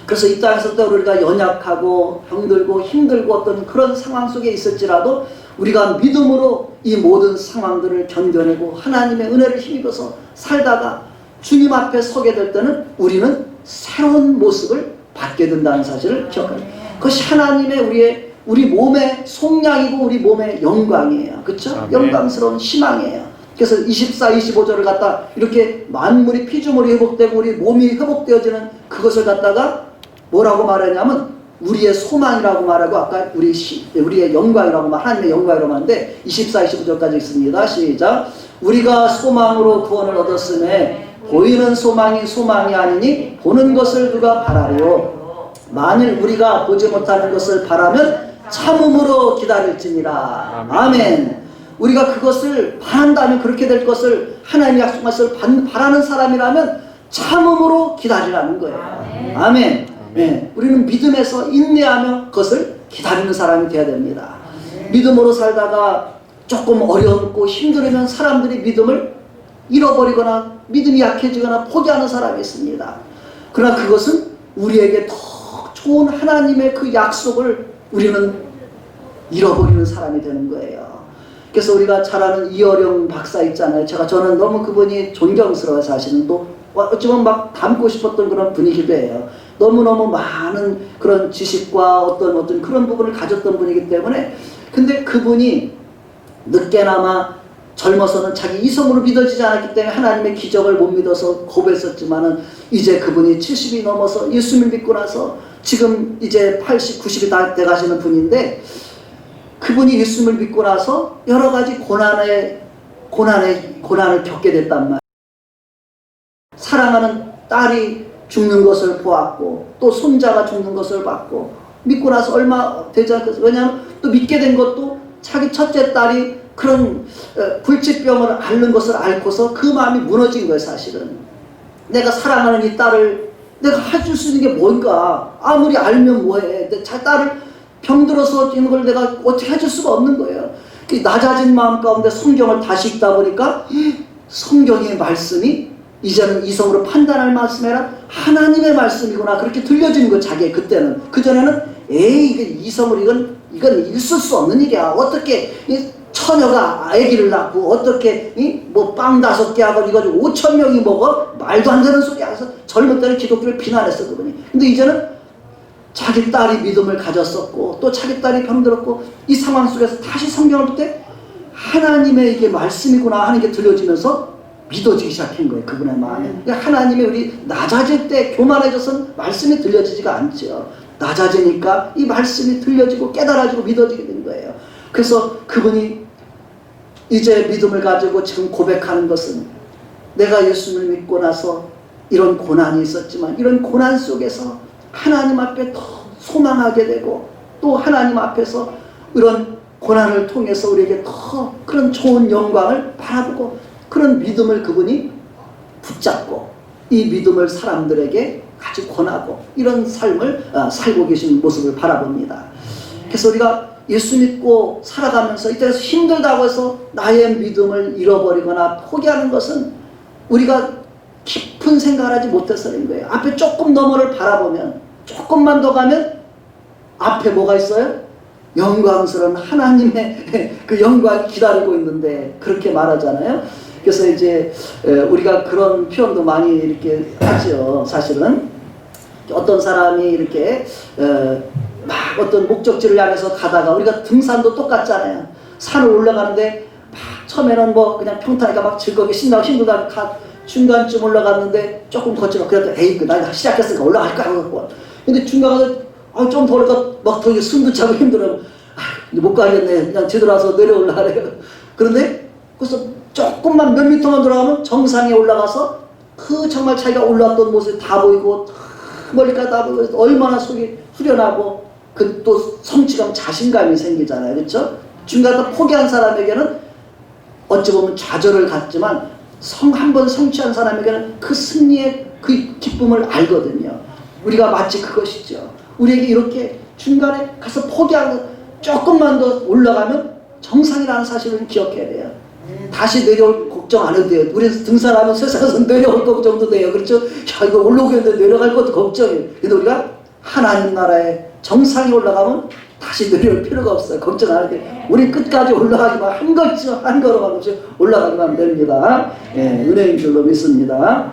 그래서 이 땅에서 또 우리가 연약하고 병들고 힘들고 어떤 그런 상황 속에 있을지라도 우리가 믿음으로 이 모든 상황들을 견뎌내고 하나님의 은혜를 힘입어서 살다가 주님 앞에 서게 될 때는 우리는 새로운 모습을 받게 된다는 사실을 기억합니다. 그것이 하나님의 우리 몸의 속량이고 우리 몸의 영광이에요. 그렇죠? 영광스러운 희망이에요. 그래서 24, 25절을 갖다 이렇게 만물이 피조물이 회복되고 우리 몸이 회복되어지는 그것을 갖다가 뭐라고 말하냐면 우리의 소망이라고 말하고 아까 우리의 영광이라고 하나님의 영광이라고 하는데 24, 25절까지 있습니다. 시작. 우리가 소망으로 구원을 얻었음에 보이는 소망이 소망이 아니니 보는 것을 누가 바라리요. 만일 우리가 보지 못하는 것을 바라면 참음으로 기다릴지니라. 아멘. 우리가 그것을 바란다면 그렇게 될 것을 하나님이 약속한 것을 바라는 사람이라면 참음으로 기다리라는 거예요. 아멘. 네, 우리는 믿음에서 인내하며 그것을 기다리는 사람이 되어야 됩니다. 믿음으로 살다가 조금 어렵고 힘들면 사람들이 믿음을 잃어버리거나 믿음이 약해지거나 포기하는 사람이 있습니다. 그러나 그것은 우리에게 더 좋은 하나님의 그 약속을 우리는 잃어버리는 사람이 되는 거예요. 그래서 우리가 잘 아는 이어령 박사 있잖아요. 저는 너무 그분이 존경스러워서 사실은 또 어쩌면 막 닮고 싶었던 그런 분이기도 해요. 너무너무 많은 그런 지식과 어떤 그런 부분을 가졌던 분이기 때문에 근데 그분이 늦게나마 젊어서는 자기 이성으로 믿어지지 않았기 때문에 하나님의 기적을 못 믿어서 거부했었지만은 이제 그분이 70이 넘어서 예수님을 믿고 나서 지금 이제 80, 90이 다 돼가시는 분인데 그분이 예수님을 믿고 나서 여러 가지 고난을 겪게 됐단 말이에요. 사랑하는 딸이 죽는 것을 보았고 또 손자가 죽는 것을 봤고 믿고 나서 얼마 되지 않겠어요. 왜냐하면 또 믿게 된 것도 자기 첫째 딸이 그런 불치병을 앓는 것을 앓고서 그 마음이 무너진 거예요. 사실은 내가 사랑하는 이 딸을 내가 해줄 수 있는 게 뭔가 아무리 알면 뭐해. 자 딸을 병들어서 있는 걸 내가 어떻게 해줄 수가 없는 거예요. 그 낮아진 마음 가운데 성경을 다시 읽다 보니까 성경의 말씀이 이제는 이성으로 판단할 말씀이 아니라 하나님의 말씀이구나 그렇게 들려지는 거 자기 그때는. 그전에는 이게 이성으로 이건 있을 수 없는 일이야. 어떻게 처녀가 아기를 낳고 어떻게 뭐 빵 5개 하고 이거 5,000명이 먹어? 말도 안 되는 소리야. 그래서 젊은 때는 기독교를 비난했어 그분이. 근데 이제는 자기 딸이 믿음을 가졌었고 또 자기 딸이 병들었고 이 상황 속에서 다시 성경을 볼 때 하나님의 이게 말씀이구나 하는 게 들려지면서 믿어지기 시작한 거예요. 그분의 마음에. 그러니까 하나님이 우리 낮아질 때 교만해져서는 말씀이 들려지지가 않죠. 낮아지니까 이 말씀이 들려지고 깨달아지고 믿어지게 된 거예요. 그래서 그분이 이제 믿음을 가지고 지금 고백하는 것은 내가 예수님을 믿고 나서 이런 고난이 있었지만 이런 고난 속에서 하나님 앞에 더 소망하게 되고 또 하나님 앞에서 이런 고난을 통해서 우리에게 더 그런 좋은 영광을 바라보고 그런 믿음을 그분이 붙잡고 이 믿음을 사람들에게 같이 권하고 이런 삶을 살고 계신 모습을 바라봅니다. 그래서 우리가 예수 믿고 살아가면서 이때에서 힘들다고 해서 나의 믿음을 잃어버리거나 포기하는 것은 우리가 깊은 생각을 하지 못해서인 거예요. 앞에 조금 너머를 바라보면 조금만 더 가면 앞에 뭐가 있어요? 영광스러운 하나님의 그 영광이 기다리고 있는데 그렇게 말하잖아요. 그래서 이제 우리가 그런 표현도 많이 이렇게 하죠. 사실은 어떤 사람이 이렇게 막 어떤 목적지를 향해서 가다가 우리가 등산도 똑같잖아요. 산을 올라가는데 막 처음에는 뭐 그냥 평탄하게 막 즐겁게 신나고 힘들다가 중간쯤 올라갔는데 조금 거칠어. 그래도 나 시작했으니까 올라갈 거야 하고. 근데 중간에 좀 더 올라가 막 더 숨도 차고 힘들어. 이제 못 가겠네. 그냥 뒤돌아서 내려올라가래요. 그런데 그래서 조금만 몇 미터만 들어가면 정상에 올라가서 그 정말 자기가 올라왔던 모습이 다 보이고 멀리까지 다 보이고 얼마나 속이 후련하고 그 또 성취감 자신감이 생기잖아요. 그렇죠? 중간에 포기한 사람에게는 어찌 보면 좌절을 갖지만 한 번 성취한 사람에게는 그 승리의 그 기쁨을 알거든요. 우리가 마치 그것이죠. 우리에게 이렇게 중간에 가서 포기하고 조금만 더 올라가면 정상이라는 사실을 기억해야 돼요. 다시 내려올 걱정 안 해도 돼요. 우리 등산하면 세상에서 내려올 걱정도 돼요. 그렇죠? 야, 이거 올라오겠는데 내려갈 것도 걱정이에요. 근데 우리가 하나님 나라에 정상에 올라가면 다시 내려올 필요가 없어요. 걱정 안 해도 돼요. 우리 끝까지 올라가기만 한 걸음만 없이 올라가기만 됩니다. 은혜인 줄로 믿습니다.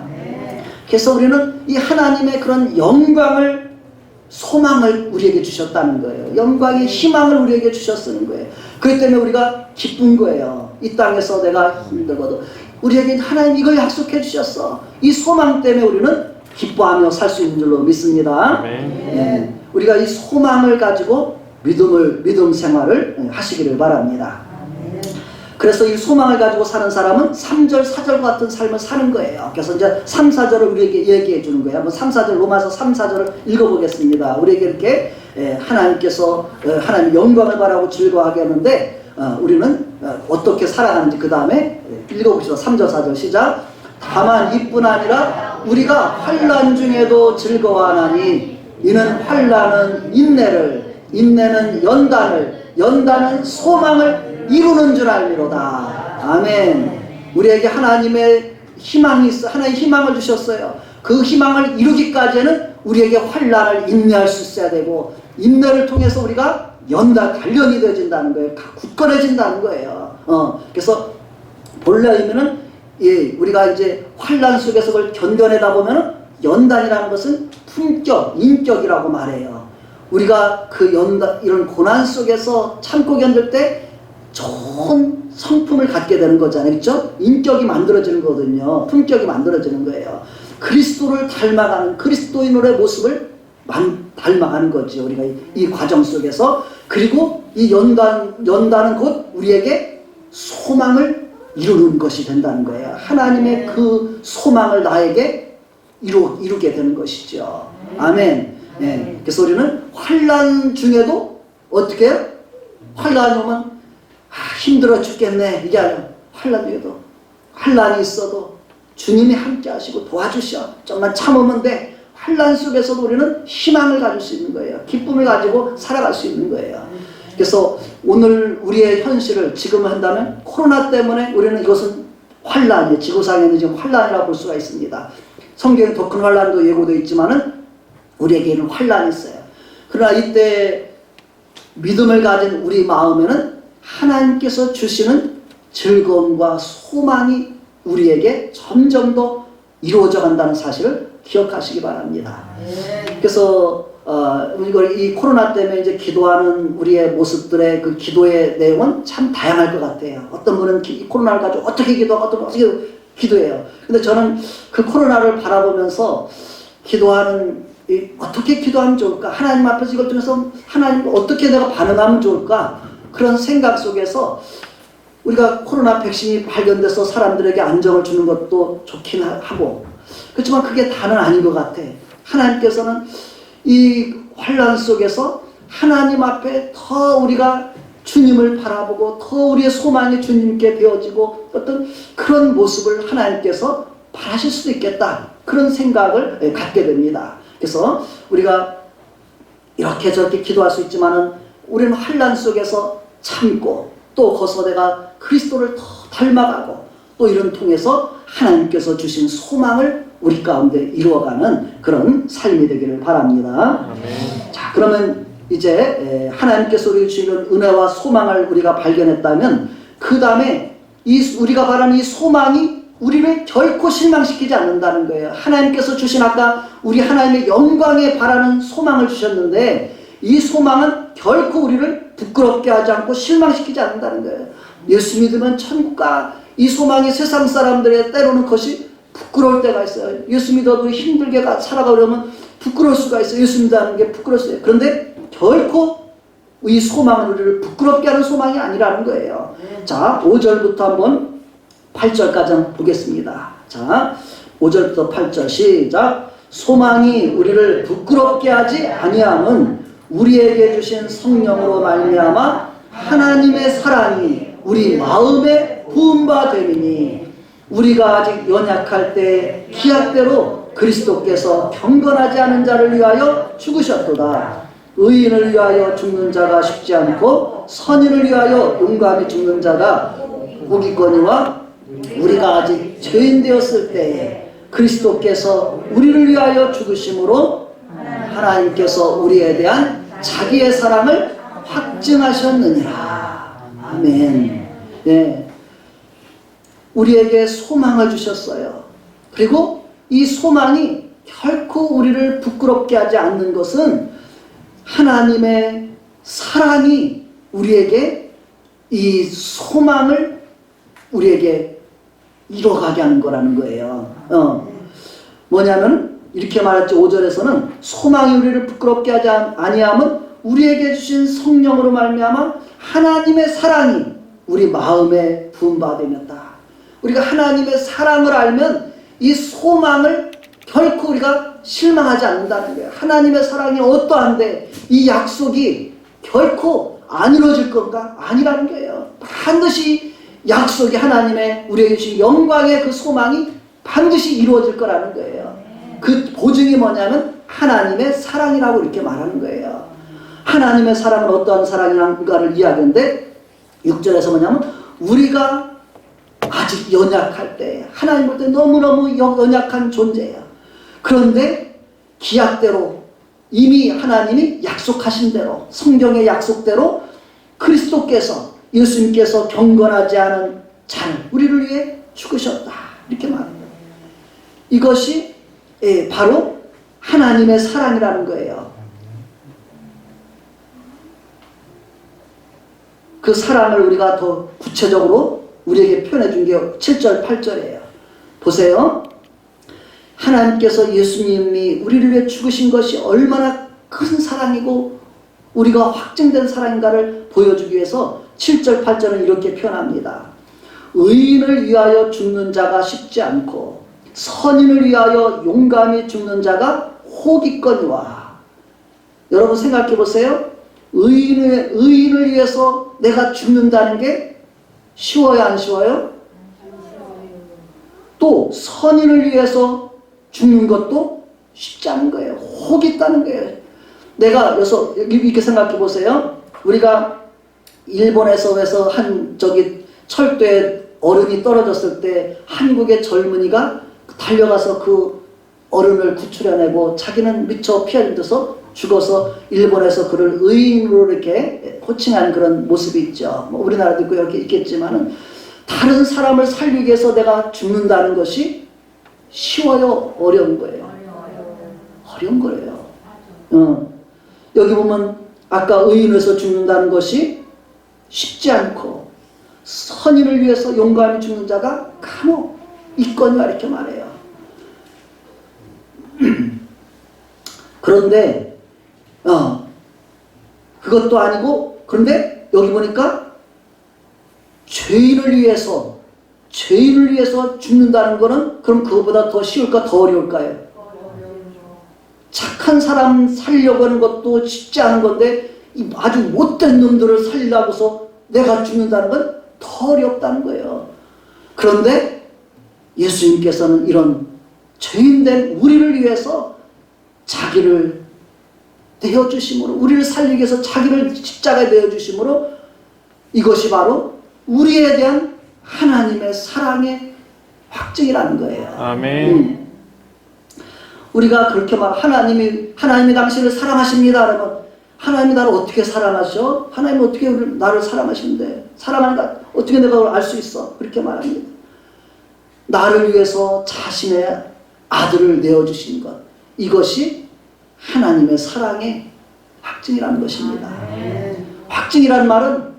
그래서 우리는 이 하나님의 그런 영광을 소망을 우리에게 주셨다는 거예요. 영광의 희망을 우리에게 주셨다는 거예요. 그렇기 때문에 우리가 기쁜 거예요. 이 땅에서 내가 힘들거든. 우리에게 하나님 이걸 약속해 주셨어. 이 소망 때문에 우리는 기뻐하며 살 수 있는 줄로 믿습니다. 아멘. 예, 우리가 이 소망을 가지고 믿음 생활을 하시기를 바랍니다. 그래서 이 소망을 가지고 사는 사람은 3절, 4절 같은 삶을 사는 거예요. 그래서 이제 3, 4절을 우리에게 얘기해 주는 거예요. 한번 3, 4절, 로마서 3, 4절을 읽어보겠습니다. 우리에게 이렇게 하나님께서 하나님 영광을 바라고 즐거워하게 하는데 우리는 어떻게 살아가는지 그 다음에 읽어봅시다. 3절, 4절 시작. 다만 이뿐 아니라 우리가 환난 중에도 즐거워하나니 이는 환난은 인내를, 인내는 연단은 소망을 이루는 줄 알미로다. 아멘. 우리에게 하나님의 희망이 있어. 하나님 희망을 주셨어요. 그 희망을 이루기까지는 우리에게 환난을 인내할 수 있어야 되고, 인내를 통해서 우리가 단련이 되어진다는 거예요. 굳건해진다는 거예요. 그래서 본래 의미는 우리가 이제 환난 속에서 그걸 견뎌내다 보면은 연단이라는 것은 품격, 인격이라고 말해요. 우리가 그 이런 고난 속에서 참고 견딜 때 좋은 성품을 갖게 되는 거잖아요. 그렇죠? 인격이 만들어지는 거거든요. 품격이 만들어지는 거예요. 그리스도를 닮아가는 그리스도인의 모습을 닮아가는 거죠. 우리가 이 과정 속에서. 그리고 이 연단은 곧 우리에게 소망을 이루는 것이 된다는 거예요. 하나님의 그 소망을 나에게 이루게 되는 것이죠. 아멘. 네. 그래서 우리는 환난 중에도 어떻게 해요? 환난이 오면 힘들어 죽겠네 이게 아니라 환난 중에도 환난이 있어도 주님이 함께 하시고 도와주셔. 좀만 참으면 돼. 환난 속에서도 우리는 희망을 가질 수 있는 거예요. 기쁨을 가지고 살아갈 수 있는 거예요. 그래서 오늘 우리의 현실을 지금 한다면 코로나 때문에 우리는 이것은 환난이에요. 지구상에는 지금 환난이라고 볼 수가 있습니다. 성경에 더 큰 환난도 예고되어 있지만은 우리에게는 환난이 있어요. 그러나 이때 믿음을 가진 우리 마음에는 하나님께서 주시는 즐거움과 소망이 우리에게 점점 더 이루어져 간다는 사실을 기억하시기 바랍니다. 그래서 이 코로나 때문에 이제 기도하는 우리의 모습들의 그 기도의 내용은 참 다양할 것 같아요. 어떤 분은 코로나를 가지고 어떻게 기도하고 어떤 분은 어떻게 기도해요. 근데 저는 그 코로나를 바라보면서 어떻게 기도하면 좋을까? 하나님 앞에서 이걸 통해서 하나님 어떻게 내가 반응하면 좋을까? 그런 생각 속에서 우리가 코로나 백신이 발견돼서 사람들에게 안정을 주는 것도 좋긴 하고, 그렇지만 그게 다는 아닌 것 같아. 하나님께서는 이 환난 속에서 하나님 앞에 더 우리가 주님을 바라보고 더 우리의 소망이 주님께 되어지고 어떤 그런 모습을 하나님께서 바라실 수도 있겠다. 그런 생각을 갖게 됩니다. 그래서 우리가 이렇게 저렇게 기도할 수 있지만은 우리는 환난 속에서 참고 또 거기서 내가 그리스도를 더 닮아가고 또 이런 통해서 하나님께서 주신 소망을 우리 가운데 이루어가는 그런 삶이 되기를 바랍니다. 아멘. 자, 그러면 이제 하나님께서 우리에게 주시는 은혜와 소망을 우리가 발견했다면 그 다음에 우리가 바라는 이 소망이 우리를 결코 실망시키지 않는다는 거예요. 하나님께서 주신 아까 우리 하나님의 영광에 바라는 소망을 주셨는데 이 소망은 결코 우리를 부끄럽게 하지 않고 실망시키지 않는다는 거예요. 예수 믿으면 천국가 이 소망이 세상 사람들의 때로는 것이 부끄러울 때가 있어요. 예수 믿어도 힘들게 살아가려면 부끄러울 수가 있어요. 예수 믿다는 게 부끄러웠어요. 그런데 결코 이 소망은 우리를 부끄럽게 하는 소망이 아니라는 거예요. 자, 5절부터 한번 8절까지 한번 보겠습니다. 자, 5절부터 8절 시작. 소망이 우리를 부끄럽게 하지 아니함은 우리에게 주신 성령으로 말미암아 하나님의 사랑이 우리 마음에 부은 바 됨이니 우리가 아직 연약할 때 기약대로 그리스도께서 경건하지 않은 자를 위하여 죽으셨도다. 의인을 위하여 죽는 자가 쉽지 않고 선인을 위하여 용감히 죽는 자가 복이거니와 우리가 아직 죄인 되었을 때에 그리스도께서 우리를 위하여 죽으심으로 하나님께서 우리에 대한 자기의 사랑을 확증하셨느니라. 아멘. 네. 우리에게 소망을 주셨어요. 그리고 이 소망이 결코 우리를 부끄럽게 하지 않는 것은 하나님의 사랑이 우리에게 이 소망을 우리에게 이뤄가게 하는 거라는 거예요. 뭐냐면 이렇게 말했죠. 5절에서는 소망이 우리를 부끄럽게 하지 아니함은 우리에게 주신 성령으로 말미암아 하나님의 사랑이 우리 마음에 부음받음이었다. 우리가 하나님의 사랑을 알면 이 소망을 결코 우리가 실망하지 않는다는 거예요. 하나님의 사랑이 어떠한데 이 약속이 결코 안 이루어질 건가? 아니라는 거예요. 반드시 약속이 하나님의 우리에게 주신 영광의 그 소망이 반드시 이루어질 거라는 거예요. 그 보증이 뭐냐면 하나님의 사랑이라고 이렇게 말하는 거예요. 하나님의 사랑은 어떠한 사랑인가를 이야기하는데 6절에서 뭐냐면 우리가 아직 연약할 때 하나님 볼 때 너무너무 연약한 존재예요. 그런데 기약대로 이미 하나님이 약속하신 대로 성경의 약속대로 그리스도께서 예수님께서 경건하지 않은 자를 우리를 위해 죽으셨다 이렇게 말합니다. 이것이 바로 하나님의 사랑이라는 거예요. 그 사랑을 우리가 더 구체적으로 우리에게 표현해 준 게 7절 8절이에요. 보세요. 하나님께서 예수님이 우리를 위해 죽으신 것이 얼마나 큰 사랑이고 우리가 확증된 사랑인가를 보여주기 위해서 7절 8절은 이렇게 표현합니다. 의인을 위하여 죽는 자가 쉽지 않고 선인을 위하여 용감히 죽는 자가 혹있거니와. 여러분 생각해 보세요. 의인을 위해서 내가 죽는다는 게 쉬워요, 안 쉬워요? 또 선인을 위해서 죽는 것도 쉽지 않은 거예요. 혹이 있다는 거예요. 내가 여기서 이렇게 생각해 보세요. 우리가 일본에서 해서 한 철도에 어른이 떨어졌을 때 한국의 젊은이가 달려가서 그 어른을 구출해내고 자기는 미처 피 안 흘려서 죽어서 일본에서 그를 의인으로 이렇게 호칭하는 그런 모습이 있죠. 뭐 우리나라도 있고 이렇게 있겠지만은 다른 사람을 살리기 위해서 내가 죽는다는 것이 쉬워요, 어려운 거예요? 어려운 거예요. 여기 보면 아까 의인에서 죽는다는 것이 쉽지 않고 선인을 위해서 용감히 죽는 자가 간혹 있거니와 이렇게 말해요. 그런데 그것도 아니고 그런데 여기 보니까 죄인을 위해서 죽는다는 거는 그럼 그것보다 더 쉬울까 더 어려울까요? 착한 사람 살려고 하는 것도 쉽지 않은 건데 아주 못된 놈들을 살리려고서 내가 죽는다는 건 더 어렵다는 거예요. 그런데 예수님께서는 이런 죄인된 우리를 위해서 자기를 내어주심으로 우리를 살리기 위해서 자기를 십자가에 내어주심으로 이것이 바로 우리에 대한 하나님의 사랑의 확증이라는 거예요. 아멘. 우리가 그렇게 하나님이 당신을 사랑하십니다. 그러면 하나님이 나를 어떻게 사랑하셔? 하나님이 어떻게 나를 사랑하시는데 사랑하는가? 어떻게 내가 그걸 알 수 있어? 그렇게 말합니다. 나를 위해서 자신의 아들을 내어주신 것 이것이 하나님의 사랑의 확증이라는 것입니다. 확증이라는 말은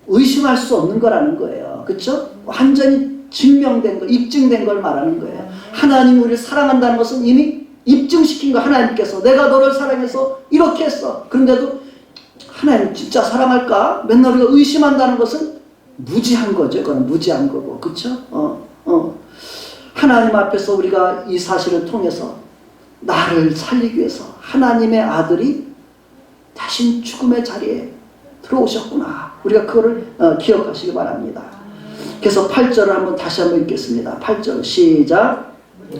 의심할 수 없는 거라는 거예요. 그렇죠? 완전히 증명된 거, 입증된 걸 말하는 거예요. 하나님이 우리를 사랑한다는 것은 이미 입증시킨 거 하나님께서 내가 너를 사랑해서 이렇게 했어. 그런데도 하나님 진짜 사랑할까? 맨날 우리가 의심한다는 것은 무지한 거죠. 그건 무지한 거고. 그렇죠? 하나님 앞에서 우리가 이 사실을 통해서 나를 살리기 위해서 하나님의 아들이 자신 죽음의 자리에 들어오셨구나. 우리가 그거를 기억하시기 바랍니다. 그래서 8절을 다시 한번 읽겠습니다. 8절 시작.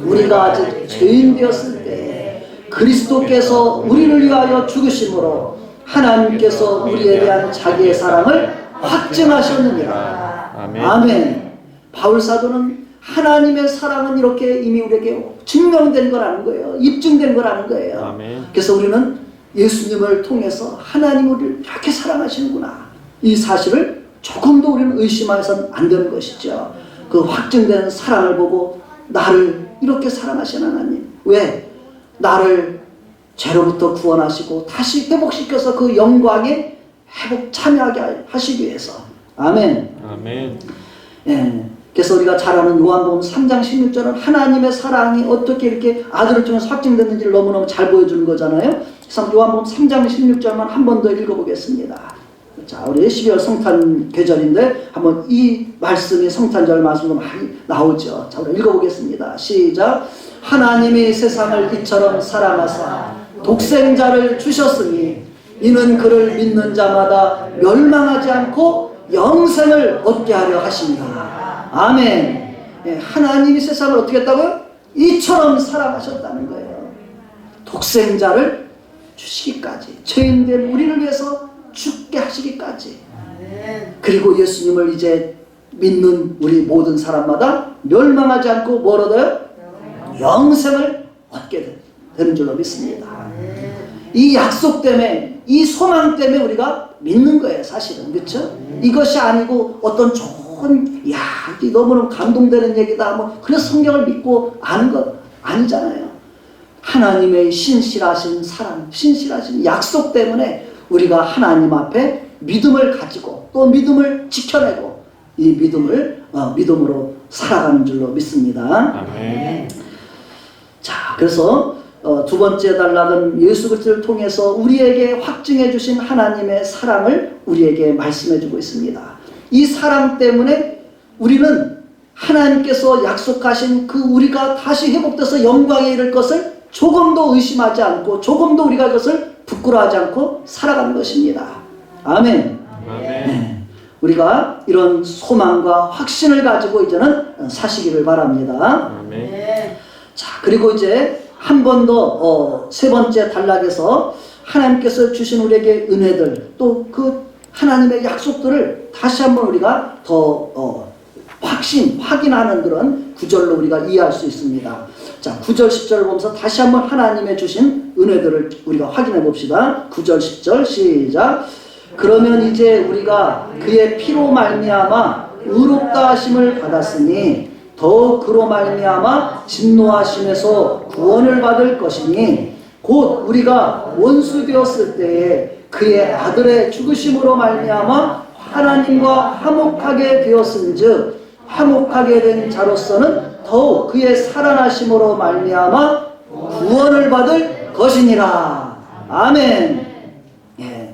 우리가 아직 죄인 되었을 때 그리스도께서 우리를 위하여 죽으심으로 하나님께서 우리에 대한 자기의 사랑을 확증하셨느니라. 아멘. 바울 사도는 하나님의 사랑은 이렇게 이미 우리에게 증명된 거라는 거예요. 입증된 거라는 거예요. 아멘. 그래서 우리는 예수님을 통해서 하나님 우리를 이렇게 사랑하시는구나. 이 사실을 조금도 우리는 의심해서는 안 되는 것이죠. 그 확증된 사랑을 보고 나를 이렇게 사랑하시는 하나님. 왜? 나를 죄로부터 구원하시고 다시 회복시켜서 그 영광에 참여하게 하시기 위해서. 아멘. 아멘. 예. 그래서 우리가 잘 아는 요한복음 3장 16절은 하나님의 사랑이 어떻게 이렇게 아들을 통해서 확증됐는지를 너무너무 잘 보여주는 거잖아요. 그래서 요한복음 3장 16절만 한 번 더 읽어보겠습니다. 자, 우리 12월 성탄 계절인데 한번 이 말씀이 성탄절 말씀도 많이 나오죠. 자, 우리 읽어보겠습니다. 시작. 하나님이 세상을 이처럼 사랑하사 독생자를 주셨으니 이는 그를 믿는 자마다 멸망하지 않고 영생을 얻게 하려 하십니다. 아멘. 예, 하나님이 세상을 어떻게 했다고요? 이처럼 사랑하셨다는 거예요. 독생자를 주시기까지, 죄인된 우리를 위해서 죽게 하시기까지. 그리고 예수님을 이제 믿는 우리 모든 사람마다 멸망하지 않고 뭘 얻어요? 영생을 얻게 되는 줄로 믿습니다. 이 약속 때문에, 이 소망 때문에 우리가 믿는 거예요, 사실은. 그렇죠? 이것이 아니고 어떤 좋은, 야, 너무너무 감동되는 얘기다, 뭐 그래서 성경을 믿고 아는 것 아니잖아요. 하나님의 신실하신 사랑, 신실하신 약속 때문에 우리가 하나님 앞에 믿음을 가지고 또 믿음을 지켜내고 이 믿음으로 살아가는 줄로 믿습니다. 아멘. 자, 그래서 두 번째 단락은 예수 그리스도를 통해서 우리에게 확증해 주신 하나님의 사랑을 우리에게 말씀해 주고 있습니다. 이 사랑 때문에 우리는 하나님께서 약속하신 그 우리가 다시 회복돼서 영광에 이를 것을 조금도 의심하지 않고 조금도 우리가 그것을 부끄러워하지 않고 살아가는 것입니다. 아멘. 아멘. 네. 우리가 이런 소망과 확신을 가지고 이제는 사시기를 바랍니다. 아멘. 자, 그리고 이제 한 번 더 세 번째 단락에서 하나님께서 주신 우리에게 은혜들 또 그 하나님의 약속들을 다시 한번 우리가 더 확인하는 그런 구절로 우리가 이해할 수 있습니다. 자, 9절 10절을 보면서 다시 한번 하나님의 주신 은혜들을 우리가 확인해 봅시다. 9절 10절 시작. 그러면 이제 우리가 그의 피로 말미암아 의롭다 하심을 받았으니 더욱 그로 말미암아 진노하심에서 구원을 받을 것이니 곧 우리가 원수 되었을 때에 그의 아들의 죽으심으로 말미암아 하나님과 화목하게 되었은즉 화목하게 된 자로서는 더욱 그의 살아나심으로 말미암아 구원을 받을 것이니라. 아멘. 예.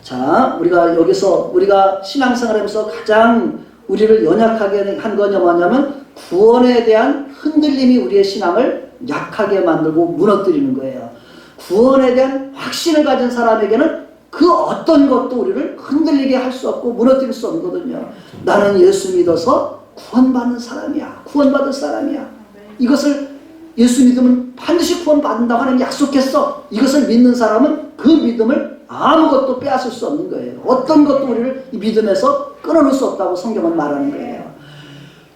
자, 우리가 여기서 우리가 신앙생활하면서 가장 우리를 연약하게 한 거냐 뭐냐면 구원에 대한 흔들림이 우리의 신앙을 약하게 만들고 무너뜨리는 거예요. 구원에 대한 확신을 가진 사람에게는 그 어떤 것도 우리를 흔들리게 할 수 없고 무너뜨릴 수 없거든요. 나는 예수 믿어서 구원받는 사람이야. 구원받을 사람이야. 이것을 예수 믿으면 반드시 구원받는다고 하나님 약속했어. 이것을 믿는 사람은 그 믿음을 아무것도 빼앗을 수 없는 거예요. 어떤 것도 우리를 이 믿음에서 끊어놓을 수 없다고 성경은 말하는 거예요.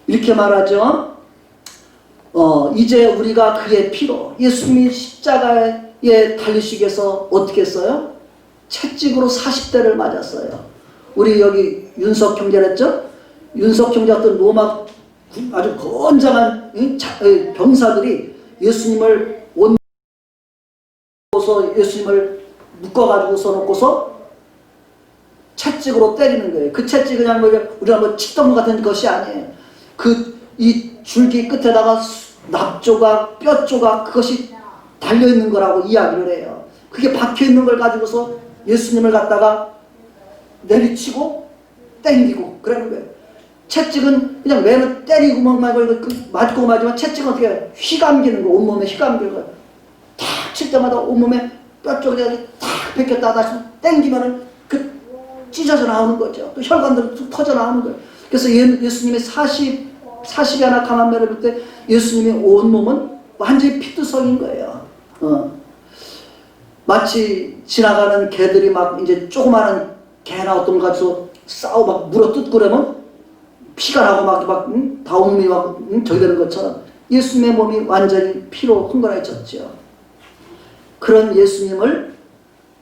이렇게 말하죠. 이제 우리가 그의 피로 예수님이 십자가에 달리시기 위해서 어떻게 했어요? 채찍으로 40대를 맞았어요. 우리 여기 윤석 형제랬죠? 윤석 형제 같은 로마 아주 건장한 병사들이 예수님을 예수님을 묶어가지고 써놓고서 채찍으로 때리는 거예요. 그 채찍이 그냥 우리가 뭐 칡덩이 같은 것이 아니에요. 이 줄기 끝에다가 납조각, 뼈조각 그것이 달려있는 거라고 이야기를 해요. 그게 박혀있는 걸 가지고서 예수님을 갖다가 내리치고 땡기고 그러는 거예요. 채찍은 그냥 왜는 때리고만 말고 맞고 맞으면 채찍은 어떻게 해요? 휘감기는 거, 온몸에 휘감기는 거. 탁 칠 때마다 온몸에 뼈쪽이 탁 벗겼다 다시 땡기면은 찢어져 나오는 거죠. 또 혈관들은 툭 터져 나오는 거예요. 그래서 예수님이 40이 하나 감암매를 볼 때 예수님의 온몸은 완전히 피투성인 거예요. 마치 지나가는 개들이 막 이제 조그마한 개나 어떤 거 가지고 싸워 막 물어 뜯고 그러면 피가 나고 다 온몸이 저기 되는 것처럼 예수님의 몸이 완전히 피로 흥건해졌죠. 그런 예수님을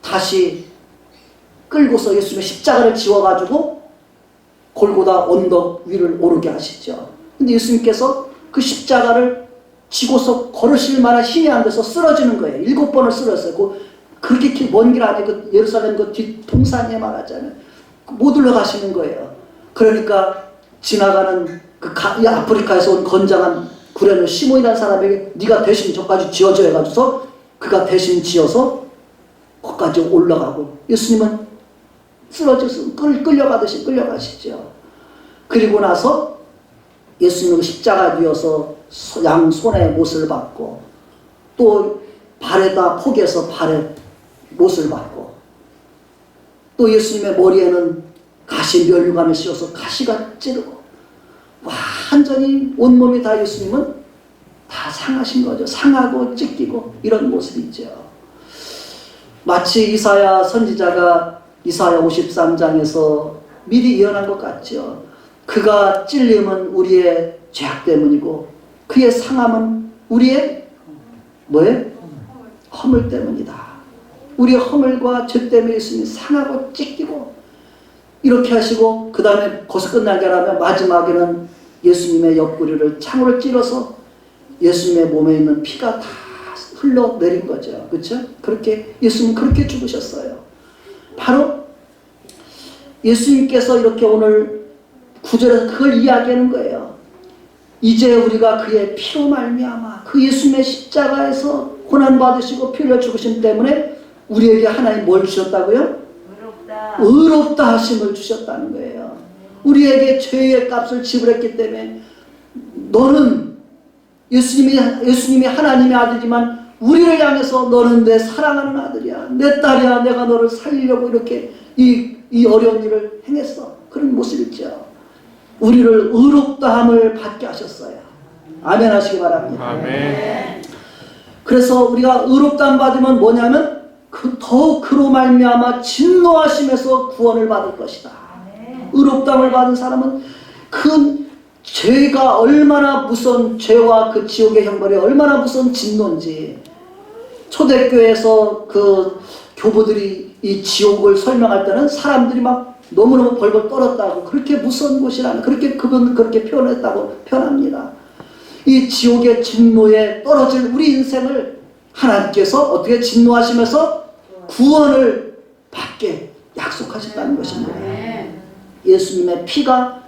다시 끌고서 예수님의 십자가를 지워가지고 골고다 언덕 위를 오르게 하시죠. 근데 예수님께서 그 십자가를 지고서 걸으실 만한 힘이 안 돼서 쓰러지는 거예요. 7번을 쓰러졌어요. 그렇게 먼 길 아니고 예루살렘 그 뒷 동산에 말하잖아요. 못 올라가시는 거예요. 그러니까 지나가는 이 아프리카에서 온 건장한 구레노 시몬이라는 사람에게 네가 대신 저까지 지어줘 해가지고서 그가 대신 지어서 거기까지 올라가고 예수님은 쓰러져서 끌려가듯이 끌려가시죠. 그리고 나서 예수님은 십자가 뒤어서 양 손에 못을 받고 또 발에다 포개서 발에 못을 받고 또 예수님의 머리에는 가시 면류관을 씌워서 가시가 찌르고 완전히 온몸이 다 예수님은 다 상하신 거죠. 상하고 찢기고 이런 모습이죠. 마치 이사야 선지자가 이사야 53장에서 미리 예언한 것 같죠. 그가 찔림은 우리의 죄악 때문이고 그의 상함은 우리의 뭐예요? 허물 때문이다. 우리의 허물과 죄 때문에 예수님이 상하고 찢기고 이렇게 하시고 그 다음에 거기서 끝나게 하면 마지막에는 예수님의 옆구리를 창으로 찔러서 예수님의 몸에 있는 피가 다 흘러내린 거죠. 그렇죠? 그렇게 예수님 그렇게 죽으셨어요. 바로 예수님께서 이렇게 오늘 9절에서 그걸 이야기하는 거예요. 이제 우리가 그의 피로 말미암아 그 예수님의 십자가에서 고난받으시고 피 흘려 죽으심 때문에 우리에게 하나님 뭘 주셨다고요? 의롭다 하심을 주셨다는 거예요. 우리에게 죄의 값을 지불했기 때문에 너는 예수님이 하나님의 아들이지만 우리를 향해서 너는 내 사랑하는 아들이야. 내 딸이야. 내가 너를 살리려고 이렇게 이 어려운 일을 행했어. 그런 모습이죠. 우리를 의롭다함을 받게 하셨어요. 아멘 하시기 바랍니다. 아멘. 그래서 우리가 의롭다함 받으면 뭐냐면 더욱 그로 말미암아 진노하심에서 구원을 받을 것이다. 의롭다함을 받은 사람은 그 죄가 얼마나 무서운 죄와 그 지옥의 형벌이 얼마나 무서운 진노인지 초대교회에서 그 교부들이 이 지옥을 설명할 때는 사람들이 막 너무너무 벌벌 떨었다고 그렇게 무서운 곳이라는 그렇게 그분 그렇게 표현했다고 표현합니다. 이 지옥의 진노에 떨어질 우리 인생을 하나님께서 어떻게 진노하시면서 구원을 받게 약속하셨다는 것입니다. 예수님의 피가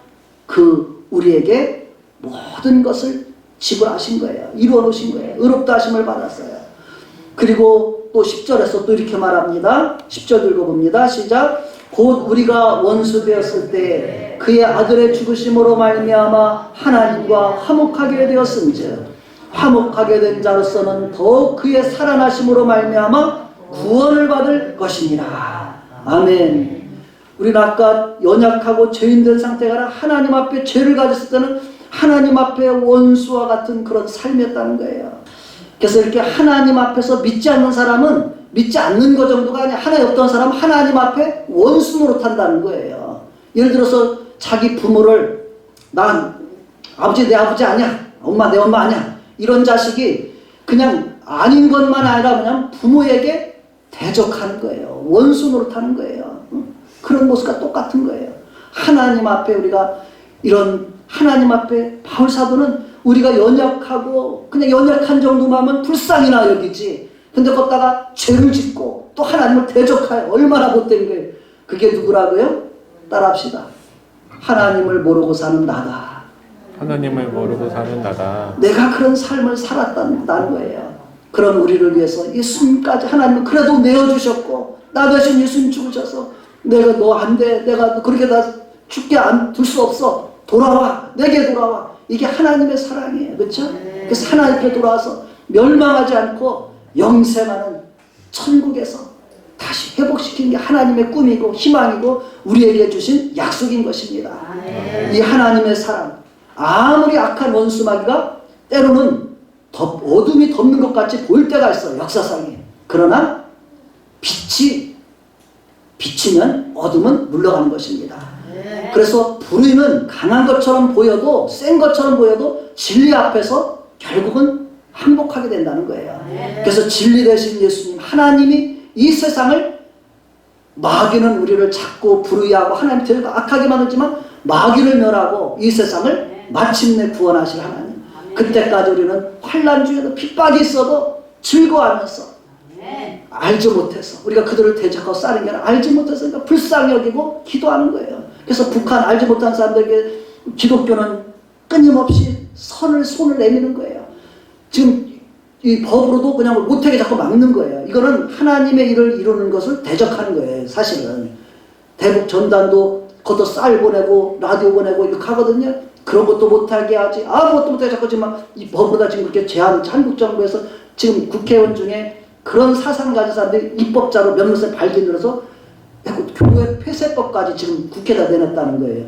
그 우리에게 모든 것을 지불하신 거예요. 이루어 놓으신 거예요. 의롭다 하심을 받았어요. 그리고 또 10절에서 또 이렇게 말합니다. 10절 읽어봅니다. 시작. 곧 우리가 원수 되었을 때 그의 아들의 죽으심으로 말미암아 하나님과 화목하게 되었은즉 화목하게 된 자로서는 더욱 그의 살아나심으로 말미암아 구원을 받을 것이니라. 아멘. 우리는 아까 연약하고 죄인된 상태가 아니라 하나님 앞에 죄를 가졌을 때는 하나님 앞에 원수와 같은 그런 삶이었다는 거예요. 그래서 이렇게 하나님 앞에서 믿지 않는 사람은 믿지 않는 것 정도가 아니라 하나님 없던 사람은 하나님 앞에 원수 노릇한다는 거예요. 예를 들어서 자기 부모를 난 아버지 내 아버지 아니야, 엄마 내 엄마 아니야, 이런 자식이 그냥 아닌 것만 아니라 그냥 부모에게 대적하는 거예요. 원수 노릇하는 거예요. 그런 모습과 똑같은 거예요. 하나님 앞에 우리가 이런 하나님 앞에 바울 사도는 우리가 연약하고 그냥 연약한 정도만 하면 불쌍히나 여기지. 근데 거기다가 죄를 짓고 또 하나님을 대적하여 얼마나 못된 거예요. 그게 누구라고요? 따라합시다. 하나님을 모르고 사는 나다. 하나님을 모르고 사는 나다. 내가 그런 삶을 살았다는 거예요. 그런 우리를 위해서 예수님까지 하나님은 그래도 내어주셨고 나 대신 예수님 죽으셔서 내가 너 안 돼. 내가 그렇게 다 죽게 안 둘 수 없어. 돌아와. 내게 돌아와. 이게 하나님의 사랑이에요. 그렇죠? 그래서 하나님께 돌아와서 멸망하지 않고 영생하는 천국에서 다시 회복시키는 게 하나님의 꿈이고 희망이고 우리에게 주신 약속인 것입니다. 이 하나님의 사랑. 아무리 악한 원수마귀가 때로는 어둠이 덮는 것 같이 보일 때가 있어요. 역사상에. 그러나 빛이 비치면 어둠은 물러가는 것입니다. 그래서 불의는 강한 것처럼 보여도 센 것처럼 보여도 진리 앞에서 결국은 항복하게 된다는 거예요. 그래서 진리 되신 예수님 하나님이 이 세상을 마귀는 우리를 자꾸 불의하고 하나님 악하게 만들지만 마귀를 멸하고 이 세상을 마침내 구원하실 하나님. 그때까지 우리는 환난 중에도 핍박이 있어도 즐거워하면서 알지 못해서 우리가 그들을 대적하고 싸는 게 아니라 알지 못해서 불쌍히 여기고 기도하는 거예요. 그래서 북한 알지 못한 사람들에게 기독교는 끊임없이 손을 내미는 거예요. 지금 이 법으로도 그냥 못하게 자꾸 막는 거예요. 이거는 하나님의 일을 이루는 것을 대적하는 거예요. 사실은 대북 전단도 그것도 쌀 보내고 라디오 보내고 이렇게 하거든요. 그런 것도 못하게 하지. 아무것도 못하게 자꾸 지금 이 법으로다 지금 그렇게 한국 정부에서 지금 국회의원 중에 그런 사상 가진 사람들이 입법자로 몇몇을 발견해서 교회 폐쇄법까지 지금 국회에다 내놨다는 거예요.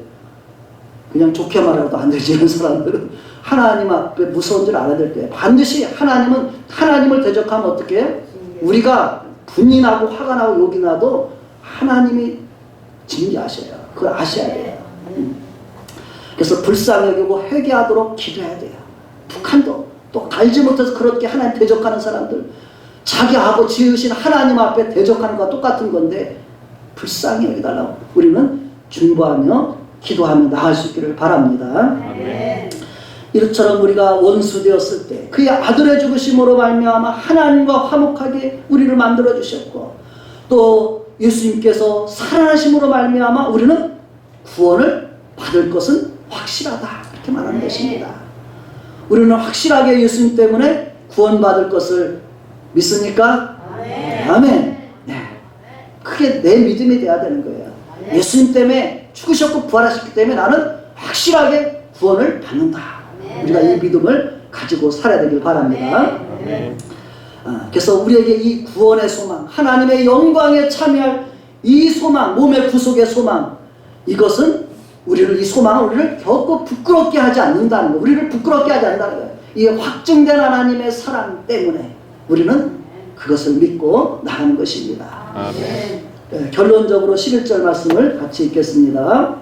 그냥 좋게 말해도 안 되지. 이런 사람들은 하나님 앞에 무서운 줄 알아야 될 거예요. 반드시 하나님을 대적하면 어떻게 해요? 우리가 분이 나고 화가 나고 욕이 나도 하나님이 징계하셔요. 그걸 아셔야 돼요. 그래서 불쌍히 여기고 회개하도록 기도해야 돼요. 북한도 또 알지 못해서 그렇게 하나님 대적하는 사람들, 자기 아버지 지으신 하나님 앞에 대적하는 것과 똑같은 건데 불쌍히 여기달라고 우리는 중보하며 기도하며 나갈 수 있기를 바랍니다. 아멘. 이처럼 우리가 원수 되었을 때 그의 아들의 죽으심으로 말미암아 하나님과 화목하게 우리를 만들어 주셨고, 또 예수님께서 살아나심으로 말미암아 우리는 구원을 받을 것은 확실하다, 이렇게 말하는 것입니다. 우리는 확실하게 예수님 때문에 구원받을 것을 믿습니까? 아멘. 네. 그게 내 믿음이 돼야 되는 거예요. 예수님 때문에 죽으셨고 부활하셨기 때문에 나는 확실하게 구원을 받는다. 우리가 이 믿음을 가지고 살아야 되길 바랍니다. 그래서 우리에게 이 구원의 소망, 하나님의 영광에 참여할 이 소망, 몸의 구속의 소망, 이것은 이 소망은 우리를 결코 부끄럽게 하지 않는다는 거, 우리를 부끄럽게 하지 않는다는 거예요. 이 확증된 하나님의 사랑 때문에 우리는 그것을 믿고 나가는 것입니다. 아멘. 네, 결론적으로 11절 말씀을 같이 읽겠습니다.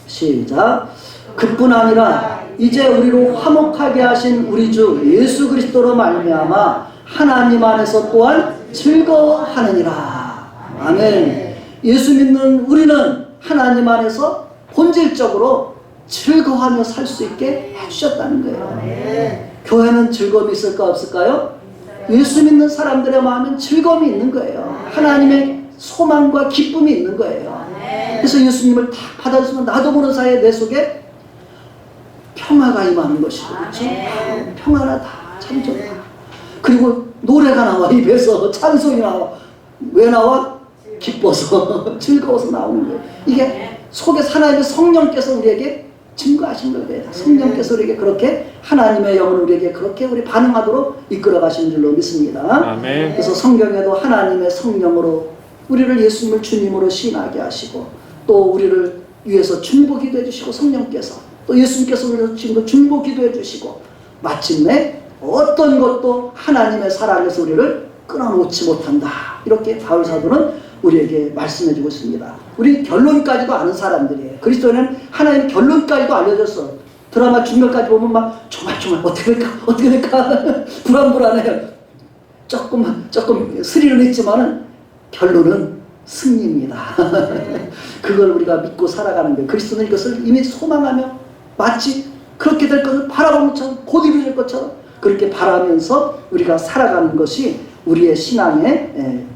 시작. 그뿐 아니라 이제 우리로 화목하게 하신 우리 주 예수 그리스도로 말미암아 하나님 안에서 또한 즐거워하느니라. 아멘. 예수 믿는 우리는 하나님 안에서 본질적으로 즐거워하며 살 수 있게 해주셨다는 거예요. 교회는 즐거움이 있을까 없을까요? 예수 믿는 사람들의 마음엔 즐거움이 있는 거예요. 하나님의 소망과 기쁨이 있는 거예요. 그래서 예수님을 다 받아주면 나도 모르는 사이에 내 속에 평화가 임하는 것이고, 그렇죠? 평안하다, 참 좋다. 그리고 노래가 나와, 입에서 찬송이 나와. 왜 나와? 기뻐서 즐거워서 나오는 거예요. 이게 속에 하나님의 성령께서 우리에게 증거하신 거예요. 성령께서 우리에게 그렇게 하나님의 영을 우리에게 그렇게 우리 반응하도록 이끌어 가시는 줄로 믿습니다. 아멘. 그래서 성경에도 하나님의 성령으로 우리를 예수님을 주님으로 시인하게 하시고, 또 우리를 위해서 중보 기도해 주시고, 성령께서 또 예수님께서 우리를 지금도 중보 기도해 주시고, 마침내 어떤 것도 하나님의 사랑에서 우리를 끊어놓지 못한다, 이렇게 바울 사도는 우리에게 말씀해 주고 있습니다. 우리 결론까지도 아는 사람들이에요. 그리스도는 하나님 결론까지도 알려줬어. 드라마 중간까지 보면 막 조말조말 어떻게 될까 불안해요. 조금 스릴은 있지만은 결론은 승리입니다. 그걸 우리가 믿고 살아가는 거예요. 그리스도는 이것을 이미 소망하며 마치 그렇게 될 것을 바라보는 것처럼, 곧 이루어질 것처럼 그렇게 바라면서 우리가 살아가는 것이 우리의 신앙의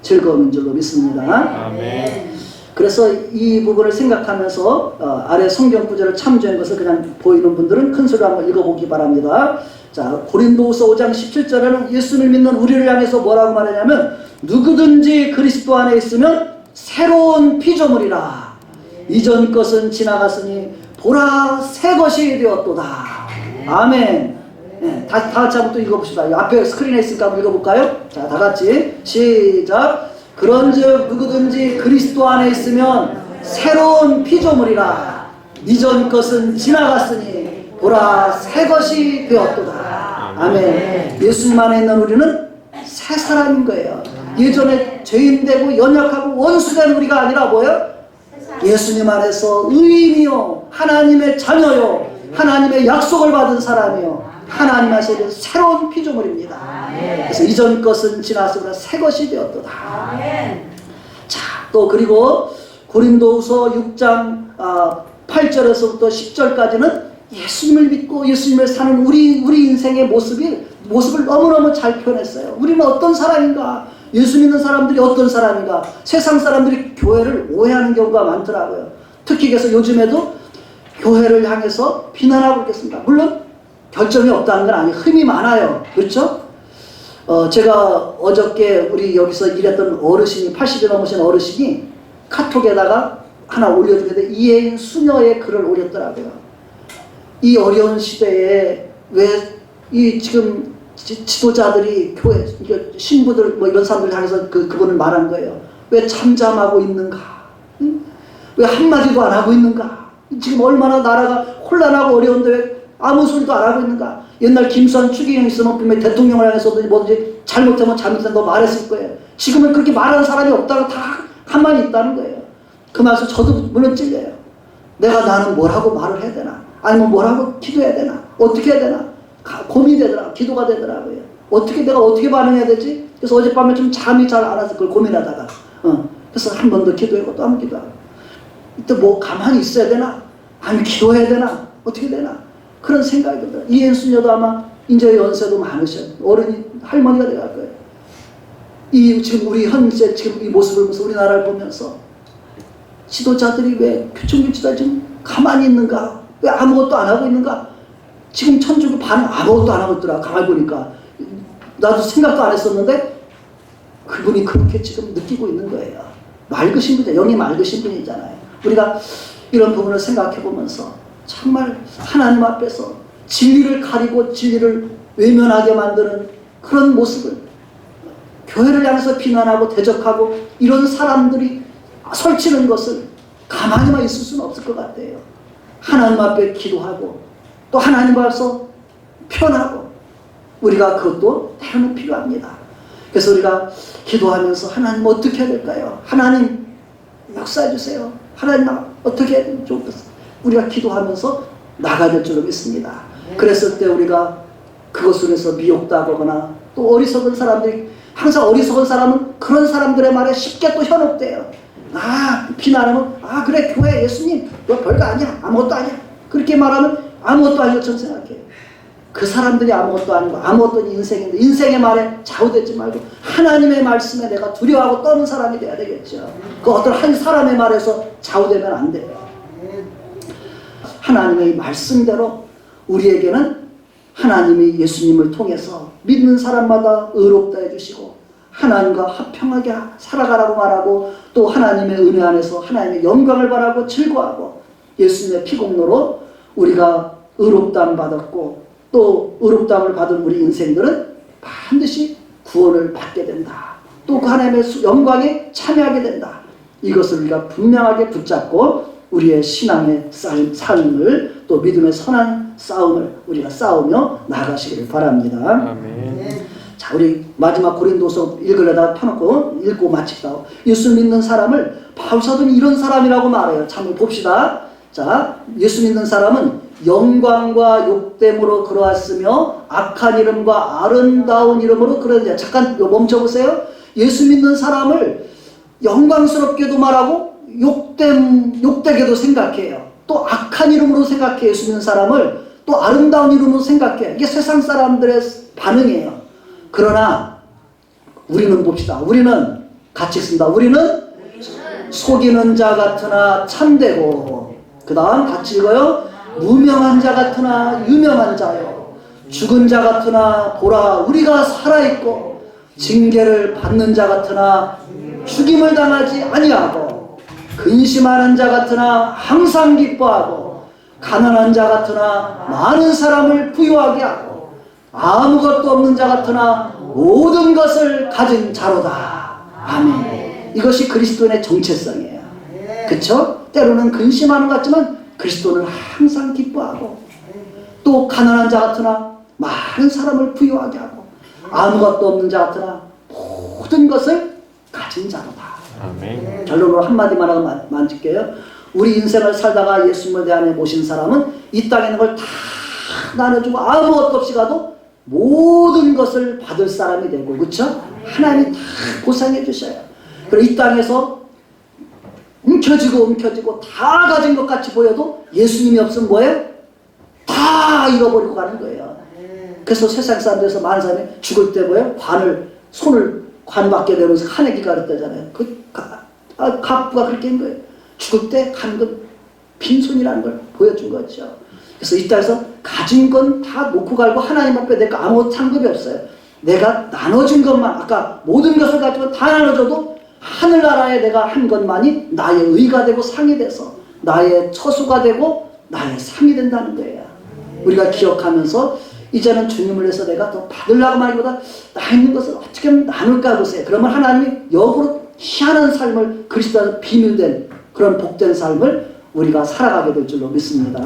즐거움인 줄로 믿습니다. 아멘. 그래서 이 부분을 생각하면서 아래 성경 구절을 참조한 것을 그냥 보이는 분들은 큰 소리로 한번 읽어보기 바랍니다. 자, 고린도후서 5장 17절에는 예수를 믿는 우리를 향해서 뭐라고 말하냐면, 누구든지 그리스도 안에 있으면 새로운 피조물이라. 이전 것은 지나갔으니 보라 새 것이 되었도다. 아멘. 네, 다 같이 한번 또 읽어봅시다. 앞에 스크린에 있으니까 한번 읽어볼까요? 자, 다 같이 시작. 그런즉 누구든지 그리스도 안에 있으면 새로운 피조물이라. 이전 것은 지나갔으니 보라 새 것이 되었도다. 아멘. 예수님 안에 있는 우리는 새 사람인 거예요. 예전에 죄인되고 연약하고 원수된 우리가 아니라 뭐예요? 예수님 안에서 의인이요, 하나님의 자녀요, 하나님의 약속을 받은 사람이요, 하나님 안에서 새로운 피조물입니다. 그래서 이전 것은 지나서 새 것이 되었도다. 자, 또 그리고 고린도후서 6장 8절에서부터 10절까지는 예수님을 믿고 예수님을 사는 우리 인생의 모습을 너무너무 잘 표현했어요. 우리는 어떤 사람인가? 예수 믿는 사람들이 어떤 사람인가? 세상 사람들이 교회를 오해하는 경우가 많더라고요. 특히 그래서 요즘에도 교회를 향해서 비난하고 있겠습니다. 물론 결정이 없다는 건 아니에요. 힘이 많아요. 그렇죠? 제가 어저께 우리 여기서 일했던 어르신이 80이 넘으신 어르신이 카톡에다가 하나 올려주는데 이혜인 수녀의 글을 올렸더라고요. 이 어려운 시대에 왜 이 지금 지도자들이 교회 신부들 뭐 이런 사람들 향해서 그분을 말한 거예요. 왜 잠잠하고 있는가? 응? 왜 한마디도 안 하고 있는가? 지금 얼마나 나라가 혼란하고 어려운데 왜 아무 소리도 안 하고 있는가? 옛날 김수환 추기경 있으면 분명히 대통령을 향해서도 뭐든지 잘못하면 잘못된 거 말했을 거예요. 지금은 그렇게 말하는 사람이 없다고 다 가만히 있다는 거예요. 그 말씀 저도 물론 찔려요. 나는 뭐라고 말을 해야 되나? 아니면 뭐라고 기도해야 되나? 어떻게 해야 되나? 고민이 되더라고요. 기도가 되더라고요. 내가 어떻게 반응해야 되지? 그래서 어젯밤에 좀 잠이 잘 안 와서 그걸 고민하다가 그래서 한 번 더 기도하고 또 한 번 기도하고 이때 뭐 가만히 있어야 되나? 아니면 기도해야 되나? 어떻게 되나? 그런 생각이 들어요. 이혜인 수녀도 아마 이제 연세도 많으셔요. 어른이 할머니가 돼갈 거예요. 지금 우리 현재 지금 이 모습을 보면서 우리나라를 보면서 지도자들이 왜 표창교 지도자 지금 가만히 있는가? 왜 아무것도 안 하고 있는가? 지금 천주교 반응 아무것도 안 하고 있더라. 가만히 보니까 나도 생각도 안 했었는데 그분이 그렇게 지금 느끼고 있는 거예요. 맑으신 분이잖아요. 영이 맑으신 분이잖아요. 우리가 이런 부분을 생각해 보면서 정말 하나님 앞에서 진리를 가리고 진리를 외면하게 만드는 그런 모습을 교회를 향해서 비난하고 대적하고 이런 사람들이 설치는 것을 가만히만 있을 수는 없을 것 같아요. 하나님 앞에 기도하고 또 하나님 앞에서 표현하고 우리가 그것도 때로는 필요합니다. 그래서 우리가 기도하면서 하나님 어떻게 해야 될까요? 하나님 역사해 주세요. 하나님 어떻게 해야 좋겠어요? 우리가 기도하면서 나가야 될 줄로 믿습니다. 그랬을 때 우리가 그것을 해서 미혹당하거나 또 어리석은 사람들이 항상 어리석은 사람은 그런 사람들의 말에 쉽게 또 현혹돼요. 비난하면 그래 교회 예수님 너 별거 아니야 아무것도 아니야 그렇게 말하면 아무것도 아닌 것처럼 생각해요. 그 사람들이 아무것도 아니고 아무것도 인생인데 인생의 말에 좌우되지 말고 하나님의 말씀에 내가 두려워하고 떠는 사람이 돼야 되겠죠. 그 어떤 한 사람의 말에서 좌우되면 안 돼요. 하나님의 말씀대로 우리에게는 하나님이 예수님을 통해서 믿는 사람마다 의롭다 해주시고 하나님과 화평하게 살아가라고 말하고 또 하나님의 은혜 안에서 하나님의 영광을 바라고 즐거워하고 예수님의 피공로로 우리가 의롭다함 받았고 또 의롭다함을 받은 우리 인생들은 반드시 구원을 받게 된다. 또 그 하나님의 영광에 참여하게 된다. 이것을 우리가 분명하게 붙잡고 우리의 신앙의 삶을 또 믿음의 선한 싸움을 우리가 싸우며 나아가시기를 바랍니다. 아멘. 자, 우리 마지막 고린도서 읽으려다가 펴놓고 읽고 마칩시다. 예수 믿는 사람을 바울사도는 이런 사람이라고 말해요. 참 봅시다. 자, 예수 믿는 사람은 영광과 욕됨으로 그러했으며 악한 이름과 아름다운 이름으로 그러는데 잠깐 멈춰보세요. 예수 믿는 사람을 영광스럽게도 말하고 욕되게도 생각해요. 또 악한 이름으로 생각해. 예수 믿는 사람을 또 아름다운 이름으로 생각해. 이게 세상 사람들의 반응이에요. 그러나 우리는 봅시다. 우리는 같이 쓴다. 우리는 속이는 자 같으나 참되고 그 다음 같이 읽어요. 무명한 자 같으나 유명한 자요. 죽은 자 같으나 보라 우리가 살아있고 징계를 받는 자 같으나 죽임을 당하지 아니하고 근심하는 자 같으나 항상 기뻐하고 가난한 자 같으나 많은 사람을 부유하게 하고 아무것도 없는 자 같으나 모든 것을 가진 자로다. 아멘. 이것이 그리스도인의 정체성이에요. 그렇죠? 때로는 근심하는 것 같지만 그리스도는 항상 기뻐하고 또 가난한 자 같으나 많은 사람을 부유하게 하고 아무것도 없는 자 같으나 모든 것을 가진 자로다. 아멘. 결론으로 한마디만 하고 만질게요. 우리 인생을 살다가 예수님을 내 안에 모신 사람은 이 땅에 있는 걸 다 나눠주고 아무것도 없이 가도 모든 것을 받을 사람이 되고 그렇죠? 하나님이 다 보상해 주셔요. 그리고 이 땅에서 움켜쥐고 다 가진 것 같이 보여도 예수님이 없으면 뭐예요? 다 잃어버리고 가는 거예요. 그래서 세상 사람들에서 많은 사람이 죽을 때 뭐예요? 손을 관밖에 내면서 하늘기가 그랬다잖아요. 갑부가 그렇게 한 거예요. 죽을 때 가는 건 빈손이라는 걸 보여준 거죠. 그래서 이 땅에서 가진 건 다 놓고 갈고 하나님 앞에 내가 아무 상급이 없어요. 내가 나눠준 것만, 아까 모든 것을 가지고 다 나눠줘도 하늘나라에 내가 한 것만이 나의 의가 되고 상이 돼서 나의 처수가 되고 나의 상이 된다는 거예요. 우리가 기억하면서 이제는 주님을 위해서 내가 더 받으려고 하기보다 나 있는 것을 어떻게 하면 나눌까 보세요. 그러면 하나님이 역으로 희한한 삶을 그리스도 안에서 비밀된 그런 복된 삶을 우리가 살아가게 될 줄로 믿습니다.